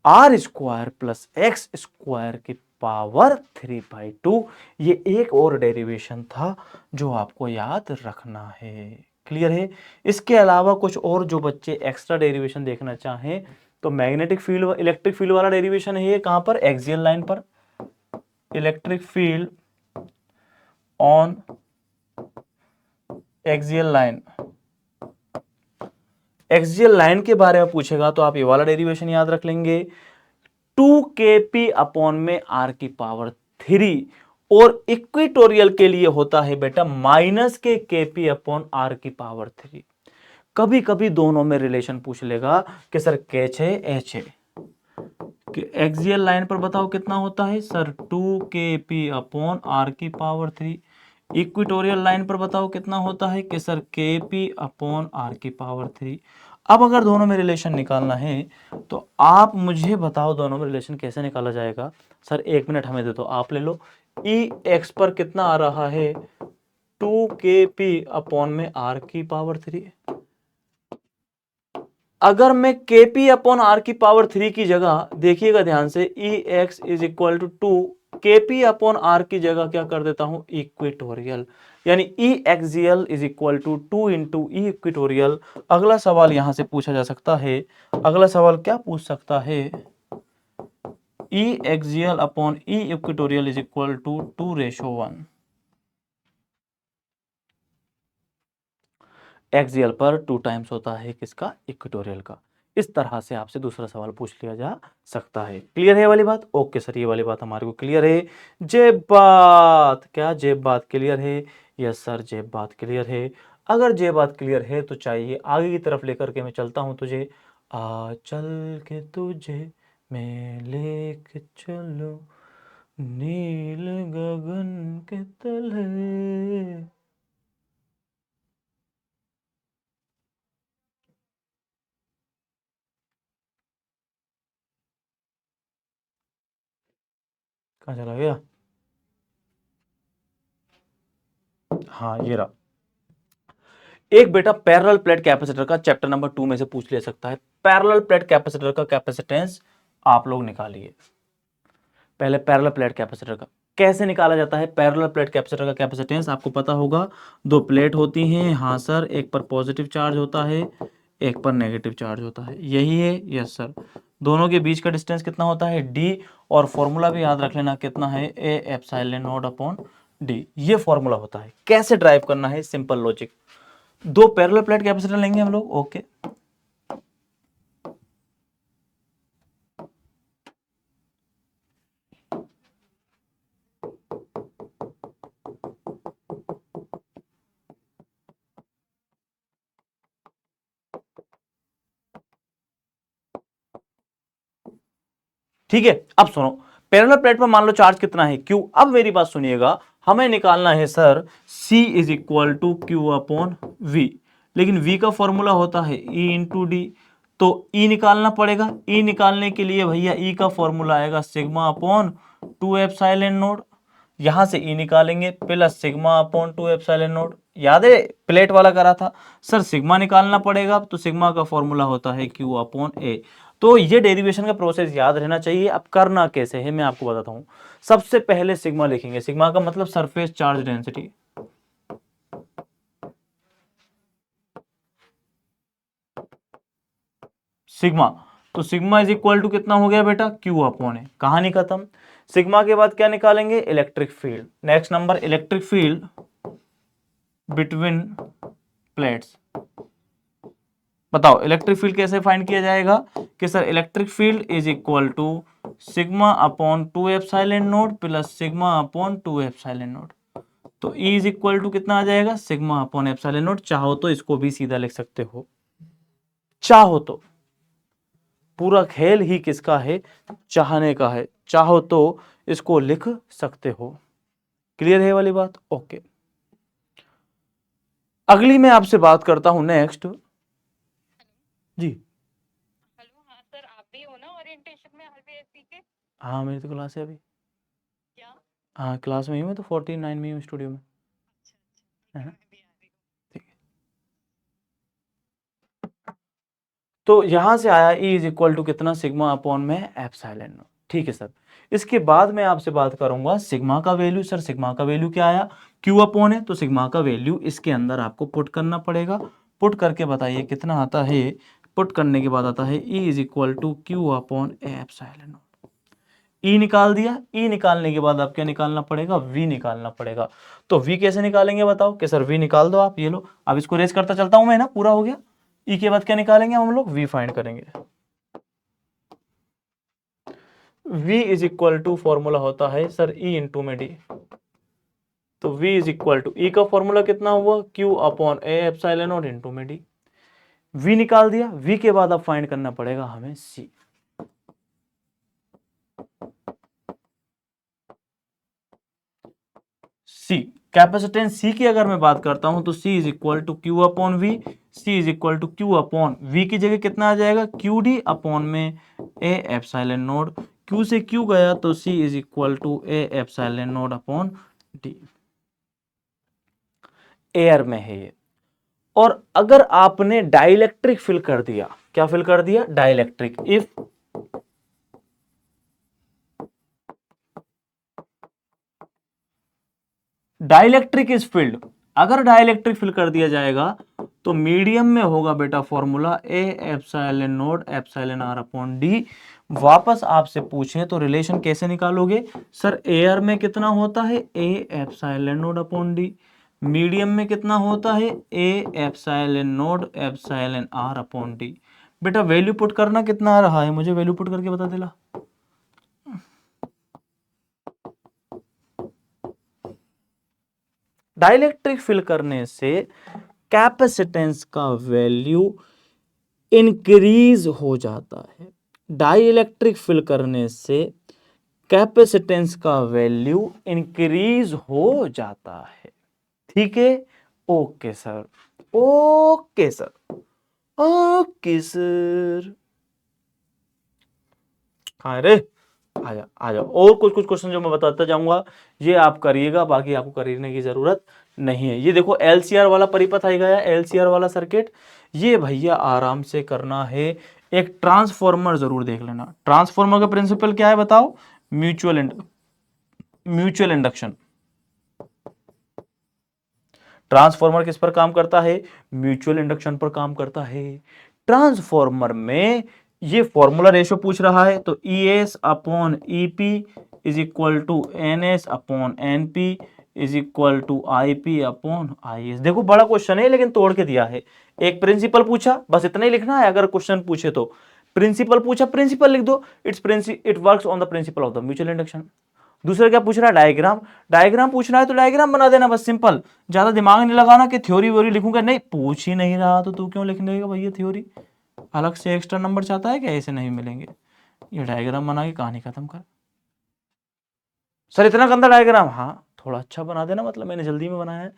R square plus X square की पावर 3/2। ये एक और डेरिवेशन था जो आपको याद रखना है। क्लियर है? इसके अलावा कुछ और जो बच्चे एक्स्ट्रा डेरिवेशन देखना चाहें तो मैग्नेटिक फील्ड, इलेक्ट्रिक फील्ड वाला डेरिवेशन है ये कहां पर? एक्सियल लाइन पर। Electric field on axial line, axial line के बारे में पूछेगा तो आप ये वाला डेरिवेशन याद रख लेंगे, 2kp अपॉन में r की पावर 3, और इक्वेटोरियल के लिए होता है बेटा माइनस के kp अपॉन r की पावर 3। कभी कभी दोनों में रिलेशन पूछ लेगा कि सर कैच है एच है, कि एक्सियल लाइन पर बताओ कितना होता है? सर 2kp अपॉन r की पावर 3। इक्वेटोरियल लाइन पर बताओ कितना होता है? कि सर kp अपॉन r की पावर 3। अब अगर दोनों में रिलेशन निकालना है तो आप मुझे बताओ दोनों में रिलेशन कैसे निकाला जाएगा? सर 1 मिनट हमें दे दो, आप ले लो। ई एक्स पर कितना आ रहा है? 2kp अपॉन में r की पावर 3। अगर मैं kp अपॉन r की पावर 3 की जगह, देखिएगा ध्यान से, E X is equal to 2 kp upon r की जगह क्या कर देता हूं? इक्वेटोरियल, यानी E axial is equal to 2 into E equatorial. अगला सवाल यहां से पूछा जा सकता है, अगला सवाल क्या पूछ सकता है? E axial upon E equatorial is equal to 2:1। Axial पर 2 टाइम्स होता है किसका? इक्वेटोरियल का। इस तरह से आपसे दूसरा सवाल पूछ लिया जा सकता है। क्लियर है वाली बात? ओके सर, ये वाली बात हमारे को क्लियर है। जेब बात, क्या जेब बात क्लियर है? यस सर, जेब बात क्लियर है। अगर जेब बात क्लियर है तो चाहिए आगे की तरफ लेकर के मैं चलता हूं तुझे, आ चल के तुझे मैं लेके चलूं नील गगन के तले। कहाँ चला गया? हाँ ये रहा। एक बेटा पैरेलल प्लेट कैपेसिटर का चैप्टर नंबर 2 में से पूछ ले सकता है। पैरेलल प्लेट कैपेसिटर का कैपेसिटेंस आप लोग निकालिए। पहले पैरेलल प्लेट कैपेसिटर का कैसे निकाला जाता है? पैरेलल प्लेट कैपेसिटर का कैपेसिटेंस आपको पता होगा, दो प्लेट होती हैं। हाँ सर, एक पर पॉजिटिव चार्ज होता है, एक पर नेगेटिव चार्ज होता है, यही है? Yes sir. दोनों के बीच का डिस्टेंस कितना होता है? डी, और फॉर्मूला भी याद रख लेना कितना है? A epsilon not upon D. ये फॉर्मूला होता है। कैसे ड्राइव करना है? सिंपल लॉजिक, दो पैरेलल प्लेट कैपेसिटर लेंगे हम लोग। ओके, ठीक है। अब सुनो, पैरेलल प्लेट पर मान लो चार्ज कितना है? क्यू। अब मेरी बात सुनिएगा, हमें निकालना है sir C is equal to Q upon V, लेकिन V का फॉर्मूला होता है E इंटू डी, तो E निकालना पड़ेगा। E निकालने के लिए भैया E का फॉर्मूला आएगा सिग्मा अपॉन 2 एप्सिलॉन नोट, यहां से E निकालेंगे plus sigma upon 2 epsilon note, याद है प्लेट वाला करा था सर, सिग्मा निकालना पड़ेगा तो सिग्मा का फॉर्मूला होता है Q अपॉन A। तो ये डेरिवेशन का प्रोसेस याद रहना चाहिए। अब करना कैसे है मैं आपको बताता हूं। सबसे पहले सिग्मा लिखेंगे, सिग्मा का मतलब सरफेस चार्ज डेंसिटी, सिग्मा, तो सिग्मा इज इक्वल टू कितना हो गया बेटा Q अपॉन A, कहानी खत्म। सिग्मा के बाद क्या निकालेंगे, electric field. Next number electric field between plates. बताओ इलेक्ट्रिक फील्ड कैसे फाइंड किया जाएगा कि sir electric field is equal to sigma upon 2 epsilon naught plus sigma upon 2 epsilon naught, तो E इज इक्वल टू कितना आ जाएगा, सिग्मा अपॉन एप्सिलॉन नोट। चाहो तो इसको भी सीधा लिख सकते हो, चाहो तो, पूरा खेल ही किसका है, चाहने का है, चाहो तो इसको लिख सकते हो। क्लियर है वाली बात, ओके। अगली मैं आपसे बात करता हूं नेक्स्ट जी। हेलो, हाँ सर, आप भी हो ना ओरिएंटेशन में हलवे के? हाँ मेरी तो क्लास है अभी। क्या? हाँ क्लास में ही हूँ मैं तो 49 में हूँ स्टूडियो में। अच्छा, है ठीक ना? है, मैं भी आ रही हूँ। ठीक है, तो यहां से आया E इज इक्वल टू कितना, सिग्मा अपॉन में एप्सिलॉन नोट। ठीक है सर, इसके बाद मैं आपसे बात करूंगा सिग्मा का वैल्यू। सर सिग्मा का वैल्यू क्या आया, Q अपॉन है, तो सिग्मा का वैल्यू इसके अंदर आपको पुट करना पड़ेगा। पुट करके बताइए कितना आता है, पुट करने के बाद आता है E is equal to Q upon epsilon naught. E निकाल दिया, E निकालने के बाद आप क्या निकालना पड़ेगा, V निकालना पड़ेगा। तो V कैसे निकालेंगे बताओ, कि सर V निकाल दो आप, ये लो। अब इसको रेस करता चलता हूं मैं ना, पूरा हो गया। E के बाद क्या निकालेंगे हम लोग, V फाइंड करेंगे। V is equal to formula होता है सर E इंटू में D, तो V is equal to E का फॉर्मूला कितना हुआ, Q upon A epsilon naught into में D। V निकाल दिया, V के बाद अब फाइंड करना पड़ेगा हमें C। C कैपेसिटेंस C की अगर मैं बात करता हूं तो C is equal to Q upon V, C is equal to Q upon V की जगह कितना आ जाएगा, क्यू डी अपॉन में A एप्सिलॉन नोट। Q से Q गया तो C is equal to A epsilon naught upon D। Air में है ये। और अगर आपने डाइलेक्ट्रिक फिल कर दिया, क्या फिल कर दिया, dielectric, if dielectric is filled, अगर डाइलेक्ट्रिक फिल कर दिया जाएगा तो मीडियम में होगा बेटा formula A epsilon naught epsilon R upon D. वापस आपसे पूछें तो रिलेशन कैसे निकालोगे, सर एयर में कितना होता है, A epsilon naught upon D, medium में कितना होता है, A epsilon naught epsilon R upon D. बेटा वैल्यू पुट करना कितना आ रहा है, मुझे वैल्यू पुट करके बता देला। डाइलेक्ट्रिक फिल करने से कैपेसिटेंस का वैल्यू इंक्रीज हो जाता है, डाइलेक्ट्रिक फिल करने से कैपेसिटेंस का वैल्यू इंक्रीज हो जाता है। ठीक है, okay sir, okay sir, okay sir. हाँ रे, आजा आजा, और कुछ कुछ क्वेश्चन जो मैं बताता जाऊंगा ये आप करिएगा, बाकी आपको करने की जरूरत नहीं है। ये देखो एलसीआर वाला परिपथ आ गया, एलसीआर वाला सर्किट, ये भैया आराम से करना है। एक ट्रांसफॉर्मर जरूर देख लेना, ट्रांसफॉर्मर का प्रिंसिपल क्या है बताओ, म्यूचुअल इंडक्शन। ट्रांसफॉर्मर किस पर काम करता है, म्यूचुअल इंडक्शन पर काम करता है। ट्रांसफॉर्मर में ये फॉर्मूला रेशियो पूछ रहा है, तो E S upon E P is equal to N S upon N P is equal to I P upon I S. देखो बड़ा क्वेश्चन है लेकिन तोड़ के दिया है। एक प्रिंसिपल पूछा, बस इतना ही लिखना है। अगर क्वेश्चन पूछे तो प्रिंसिपल पूछा, प्रिंसिपल लिख दो, it works on the principle of the mutual induction. दूसरा क्या पूछ रहा है, डायग्राम, डायग्राम पूछना है तो डायग्राम बना देना, बस सिंपल। ज्यादा दिमाग नहीं लगाना कि थ्योरी व्योरी लिखूंगा, नहीं पूछ ही नहीं रहा तो तू क्यों लिख देगा भैया थ्योरी, अलग से एक्स्ट्रा नंबर चाहता है क्या, ऐसे नहीं मिलेंगे। ये डायग्राम बना के कहानी खत्म कर। सर इतना गंदा डायग्राम, हाँ थोड़ा अच्छा बना देना, मतलब मैंने जल्दी में बनाया है,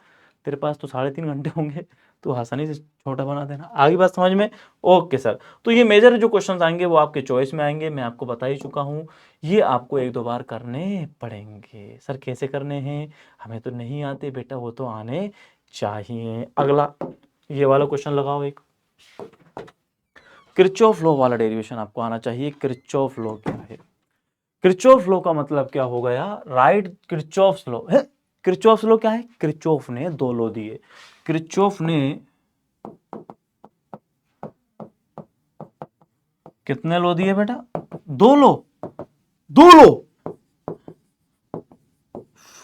तेरे पास तो 3.5 घंटे होंगे, तो आसानी से छोटा बना देना। आगे बात समझ में? Okay sir. तो ये मेजर जो क्वेश्चंस आएंगे वो आपके चॉइस में आएंगे, मैं आपको बता ही चुका हूँ। ये आपको 1-2 बार करने पड़ेंगे। सर कैसे करने हैं, हमें तो नहीं आते बेटा, वो तो आने चाहिए। अगला ये वाला क्वेश्चन लगाओ एक, किरचॉफ लॉ वाला डेरिवेशन आपको आना चाहिए। किरचॉफ लॉ क्या है? किरचॉफ लॉ का मतलब क्या हो गया? राइट किरचॉफ लॉ है। किरचॉफ लॉ क्या है? किरचॉफ ने 2 लॉ दिए। किरचॉफ ने कितने लॉ दिए बेटा? 2 law, 2 law.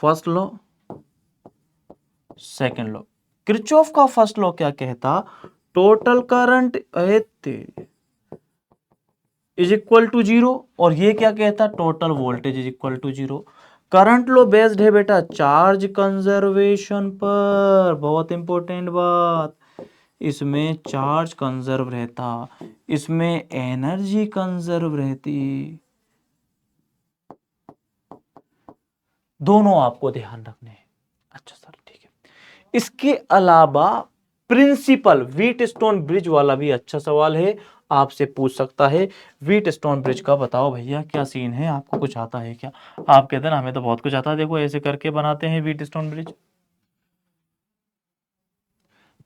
First law, second law. Kirchhoff का फर्स्ट लॉ क्या कहता? Total current is equal to 0, और ये क्या कहता? Total voltage is equal to 0। Current law based है बेटा चार्ज कंजर्वेशन पर, बहुत इंपॉर्टेंट बात, इसमें चार्ज कंजर्व रहता, इसमें एनर्जी कंजर्व रहती, दोनों आपको ध्यान रखने हैं। अच्छा सर ठीक है। इसके अलावा प्रिंसिपल व्हीटस्टोन ब्रिज वाला भी अच्छा सवाल है, आपसे पूछ सकता है। व्हीटस्टोन ब्रिज का बताओ भैया क्या सीन है, आपको कुछ आता है क्या? आप कहते हैं ना हमें तो बहुत कुछ आता है, देखो ऐसे करके बनाते हैं व्हीटस्टोन ब्रिज।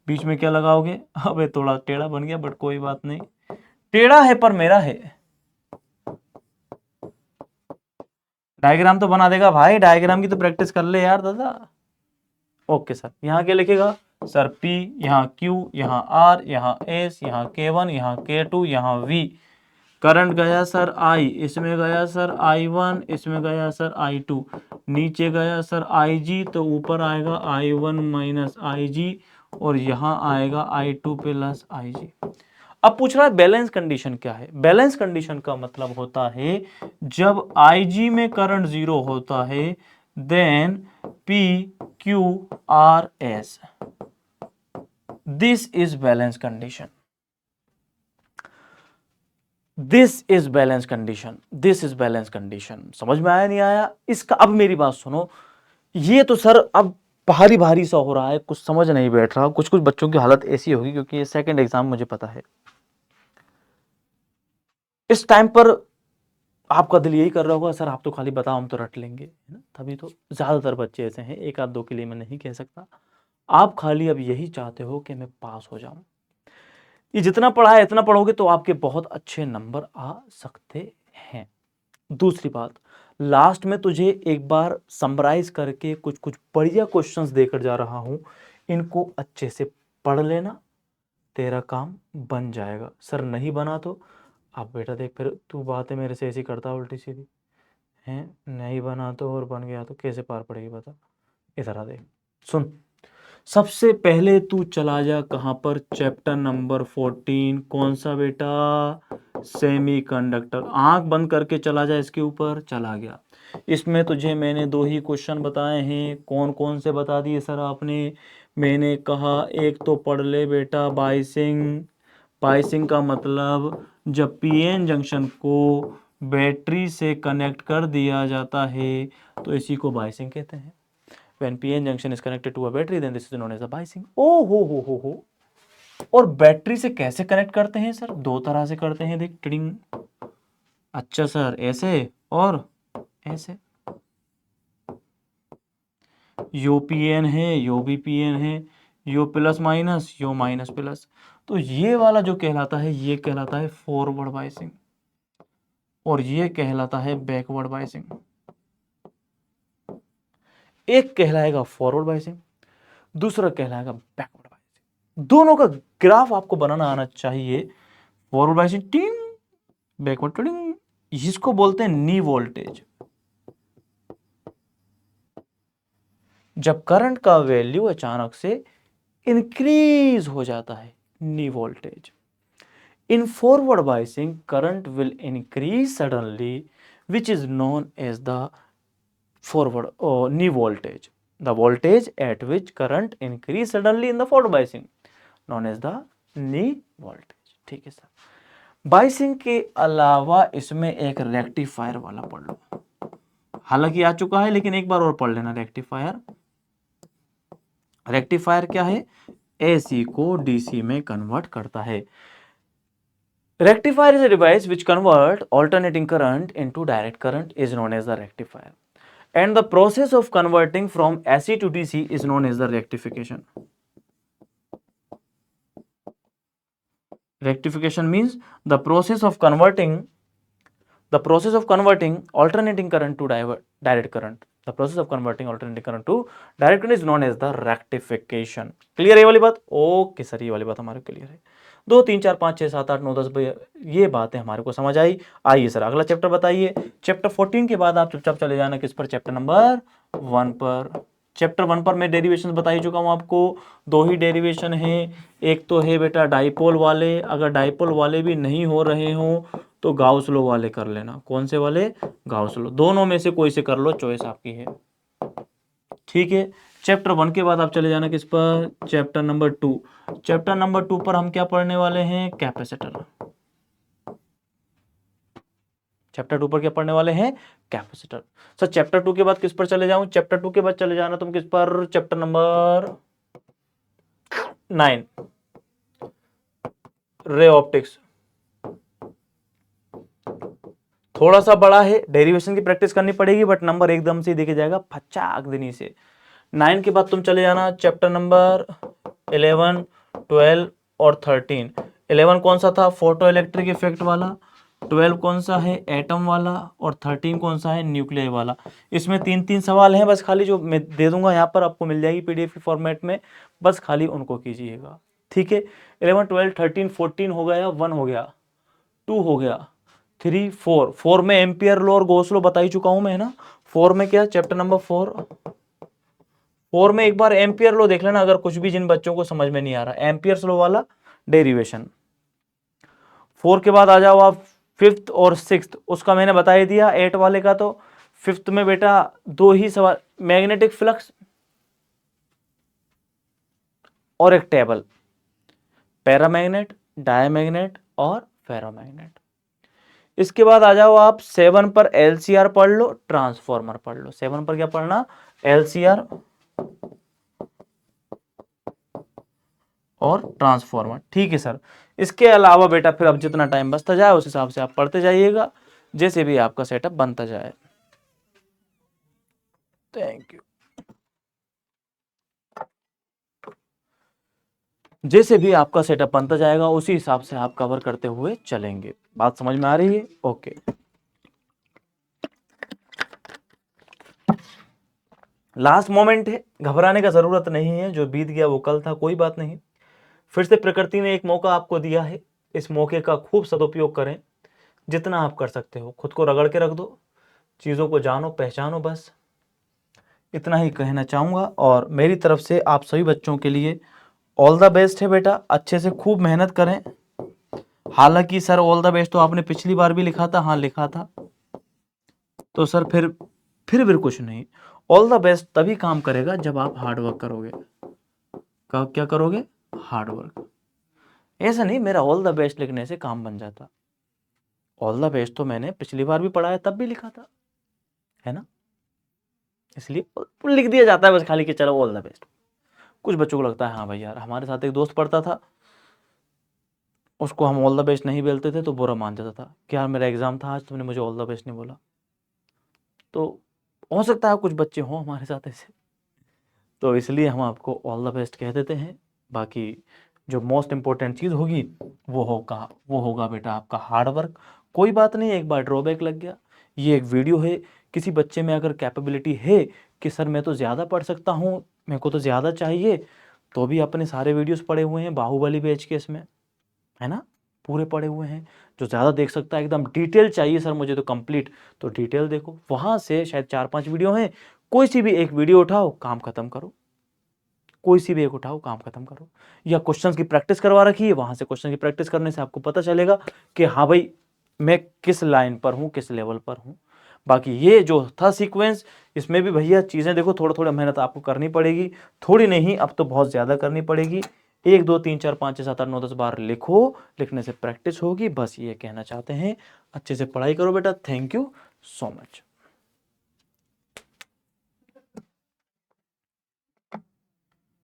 बीच में क्या लगाओगे? अबे थोड़ा टेढ़ा बन गया, बट कोई बात नहीं, टेढ़ा है पर मेरा है। डायग्राम तो बना देगा भाई, डायग्राम की तो प्रैक्टिस कर ले यार दादा। ओके सर, यहाँ क्या लिखेगा सर? P, यहाँ Q, यहाँ R, यहाँ S, यहाँ K1, यहाँ K2, यहाँ V। करंट गया सर I, इसमें गया सर I1, इसमें गया सर I2, नीचे गया सर IG, तो ऊपर आएगा I1 माइनस IG, और यहाँ आएगा I2 प्लस IG। अब पूछ रहा है बैलेंस कंडीशन क्या है? बैलेंस कंडीशन का मतलब होता है जब IG में करंट 0 होता है, then P Q R S, this is balance condition, this is balance condition, this is balance condition. समझ में आया नहीं आया इसका? अब मेरी बात सुनो, ये तो सर अब भारी भारी सा हो रहा है, कुछ समझ नहीं बैठ रहा, कुछ कुछ बच्चों की हालत ऐसी होगी क्योंकि ये सेकंड एग्जाम मुझे पता है। इस टाइम पर आपका दिल यही कर रहा होगा सर आप तो खाली बताओ हम तो रट लेंगे, है ना? तभी तो ज्यादातर बच्चे ऐसे हैं, 1-2 के लिए मैं नहीं कह सकता। आप खाली अब यही चाहते हो कि मैं पास हो जाऊं। ये जितना पढ़ा है इतना पढ़ोगे तो आपके बहुत अच्छे नंबर आ सकते हैं। दूसरी बात, लास्ट में तुझे एक बार समराइज करके कुछ कुछ बढ़िया क्वेश्चंस देकर जा रहा हूं, इनको अच्छे से पढ़ लेना, तेरा काम बन जाएगा। सर नहीं बना तो अब बेटा देख, फिर तू बातें मेरे से ऐसी करता उल्टी सीधी हैं, नहीं बना तो और बन गया तो कैसे पार पड़ेगी बता? इधर आ देख, सुन, सबसे पहले तू चला जा कहां पर? चैप्टर नंबर 14, कौन सा बेटा? सेमीकंडक्टर। आंख बंद करके चला जा, इसके ऊपर चला गया। इसमें तुझे मैंने 2 ही क्वेश्चन बताए हैं, कौन कौन से बता दिए सर आपने? मैंने कहा एक तो पढ़ ले बेटा बाइसिंग। बाइसिंग का मतलब जब पीएन जंक्शन को बैटरी से कनेक्ट कर दिया जाता है तो इसी को बाइसिंग कहते हैं। When PN junction is connected to a battery, then this is known as a biasing. ओ हो। और बैटरी से कैसे कनेक्ट करते हैं सर? 2 तरह से करते हैं, देख टिडिंग। अच्छा सर ऐसे और ऐसे, यो पीएन है यो भी पीएन है, यो प्लस माइनस यो माइनस प्लस। तो ये वाला जो कहलाता है ये कहलाता है फॉरवर्ड बाइसिंग, और ये कहलाता है बैकवर्ड बाइसिंग। एक कहलाएगा फॉरवर्ड बाइसिंग, दूसरा कहलाएगा बैकवर्ड बाइसिंग। दोनों का ग्राफ आपको बनाना आना चाहिए। फॉरवर्ड बाइसिंग टिंग, बैकवर्ड टिंग, इसको बोलते हैं नी वोल्टेज। जब करंट का वैल्यू अचानक से इंक्रीज हो जाता है, knee voltage. In forward biasing current will increase suddenly which is known as the forward or knee voltage, the voltage at which current increase suddenly in the forward biasing known as the knee voltage। ठीक है sir. Biasing के अलावा इसमें एक rectifier वाला पढ़ लो। हालांकि आ चुका है, लेकिन एक बार और पढ़ लेना। रेक्टिफायर, रेक्टिफायर क्या है? AC को DC में कन्वर्ट करता है। Rectifier is a device which convert alternating current into direct current is known as the rectifier. And the process of converting from AC to DC is known as the rectification. Rectification means the process of converting alternating current to direct current. The process of converting alternating current to direct current is known as the rectification. Clear है ये वाली बात? Okay sir, ये वाली बात हमारे clear है। 2 3 4 5 6 7 8 9 10 ये बातें हमारे को समझ आई। आइए सर अगला चैप्टर बताइए। चैप्टर 14 के बाद आप चुपचाप चले जाना किस पर? चैप्टर नंबर 1 पर। चैप्टर 1 पर मैं डेरिवेशन बता ही चुका हूं आपको। 2 ही डेरिवेशन है। एक तो है बेटा डाइपोल वाले, अगर डाइपोल वाले भी नहीं हो रहे हो तो गाउस लॉ वाले कर लेना। कौन से वाले? Gauss law. दोनों में से कोई से कर लो, चॉइस आपकी है, ठीक है। चैप्टर 1 के बाद आप चले जाना किस पर? Chapter number 2। चैप्टर नंबर 2 पर हम क्या पढ़ने वाले हैं? कैपेसिटर। चैप्टर 2 पर क्या पढ़ने वाले हैं? कैपेसिटर। सर चैप्टर 2 के बाद किस पर चले जाऊं? चैप्टर 2 के बाद चले जाना तुम किस पर? Chapter number 9, ray optics. थोड़ा सा बड़ा है, डेरिवेशन की प्रैक्टिस करनी पड़ेगी, बट नंबर एकदम से देखे जाएगा फचाक देनी से। 9 के बाद तुम चले जाना चैप्टर नंबर 11, 12 और 13। 11 कौन सा था? फोटो इलेक्ट्रिक इफेक्ट वाला। 12 कौन सा है? एटम वाला। और 13 कौन सा है? न्यूक्लियर वाला। इसमें 3 सवाल हैं बस, खाली जो मैं दे दूंगा यहाँ पर आपको मिल जाएगी PDF के फॉर्मेट में, बस खाली उनको कीजिएगा, ठीक है। 11, 12, 13, 14 हो गया, 1 हो गया, 2 हो गया, 3, 4। 4 में एम्पियर लॉ और गॉस लॉ बता ही चुका हूं मैं, है ना। 4 में क्या? चैप्टर नंबर 4 में एक बार एम्पियर लॉ देख लेना, अगर कुछ भी जिन बच्चों को समझ में नहीं आ रहा, एम्पियर्स लॉ वाला डेरिवेशन। 4 के बाद आ जाओ आप 5th और 6th, उसका मैंने बता ही दिया। 8 वाले का तो 5th में बेटा 2 ही सवाल, मैग्नेटिक फ्लक्स और एक टेबल, पैरामैग्नेट, डायमैग्नेट और फेरोमैग्नेट। इसके बाद आ जाओ आप 7 पर LCR पढ़ लो, ट्रांसफॉर्मर पढ़ लो। 7 पर क्या पढ़ना? LCR और ट्रांसफॉर्मर, ठीक है सर। इसके अलावा बेटा फिर अब जितना टाइम बचता जाए उस हिसाब से आप पढ़ते जाइएगा, जैसे भी आपका सेटअप बनता जाए। Thank you. जैसे भी आपका सेटअप बनता जाएगा उसी हिसाब से आप कवर करते हुए चलेंगे। बात समझ में आ रही है? ओके। लास्ट मोमेंट है, घबराने का जरूरत नहीं है, जो बीत गया वो कल था, कोई बात नहीं। फिर से प्रकृति ने एक मौका आपको दिया है, इस मौके का खूब सदुपयोग करें, जितना आप कर सकते हो। खुद को रगड़ के रख दो, चीज़ों को जानो पहचानो, बस इतना ही कहना चाहूँगा। और मेरी तरफ से आप सभी बच्चों के लिए ऑल द बेस्ट है बेटा, अच्छे से खूब मेहनत करें। हालांकि सर ऑल द बेस्ट तो आपने पिछली बार भी लिखा था, हाँ लिखा था, तो सर फिर भी कुछ नहीं। ऑल द बेस्ट तभी काम करेगा जब आप हार्ड वर्क करोगे। क्या करोगे? Hard work. ऐसा नहीं मेरा ऑल द बेस्ट लिखने से काम बन जाता। ऑल द बेस्ट तो मैंने पिछली बार भी पढ़ा है, तब भी लिखा था, है ना। इसलिए लिख दिया जाता है बस खाली कि चलो ऑल द बेस्ट। कुछ बच्चों को लगता है हाँ भाई यार, हमारे साथ एक दोस्त पढ़ता था, उसको हम ऑल द बेस्ट नहीं बोलते थे तो बुरा मान जाता था कि यार मेरा एग्जाम था आज, तुमने मुझे ऑल द बेस्ट नहीं बोला। तो हो सकता है कुछ बच्चे हों हमारे साथ ऐसे, तो इसलिए हम आपको ऑल द बेस्ट कह देते हैं। बाकी जो मोस्ट इंपॉर्टेंट चीज़ होगी वो होगा बेटा आपका हार्ड वर्क। कोई बात नहीं, एक बार ड्रॉबैक लग गया, ये एक वीडियो है, किसी बच्चे में अगर कैपेबिलिटी है कि सर मैं तो ज़्यादा पढ़ सकता हूँ, मेरे को तो ज़्यादा चाहिए, तो भी अपने सारे वीडियोस पढ़े हुए हैं बाहुबली बैच के, इसमें है ना, पूरे पढ़े हुए हैं। जो ज़्यादा देख सकता है, एकदम डिटेल चाहिए सर मुझे तो कंप्लीट, तो डिटेल देखो, वहाँ से शायद 4-5 वीडियो हैं, कोई सी भी एक वीडियो उठाओ, काम खत्म करो। कोई सी भी एक उठाओ, काम खत्म करो। या क्वेश्चंस की प्रैक्टिस करवा रखी है, वहाँ से क्वेश्चन की प्रैक्टिस करने से आपको पता चलेगा कि हाँ भाई मैं किस लाइन पर हूँ, किस लेवल पर हूँ। बाकी ये जो था सीक्वेंस, इसमें भी भैया चीज़ें देखो, थोड़ा थोड़ा मेहनत आपको करनी पड़ेगी, थोड़ी नहीं अब तो बहुत ज़्यादा करनी पड़ेगी। 1 2 3 4 5 6 7 8 9 10 बार लिखो, लिखने से प्रैक्टिस होगी, बस ये कहना चाहते हैं। अच्छे से पढ़ाई करो बेटा। Thank you so much.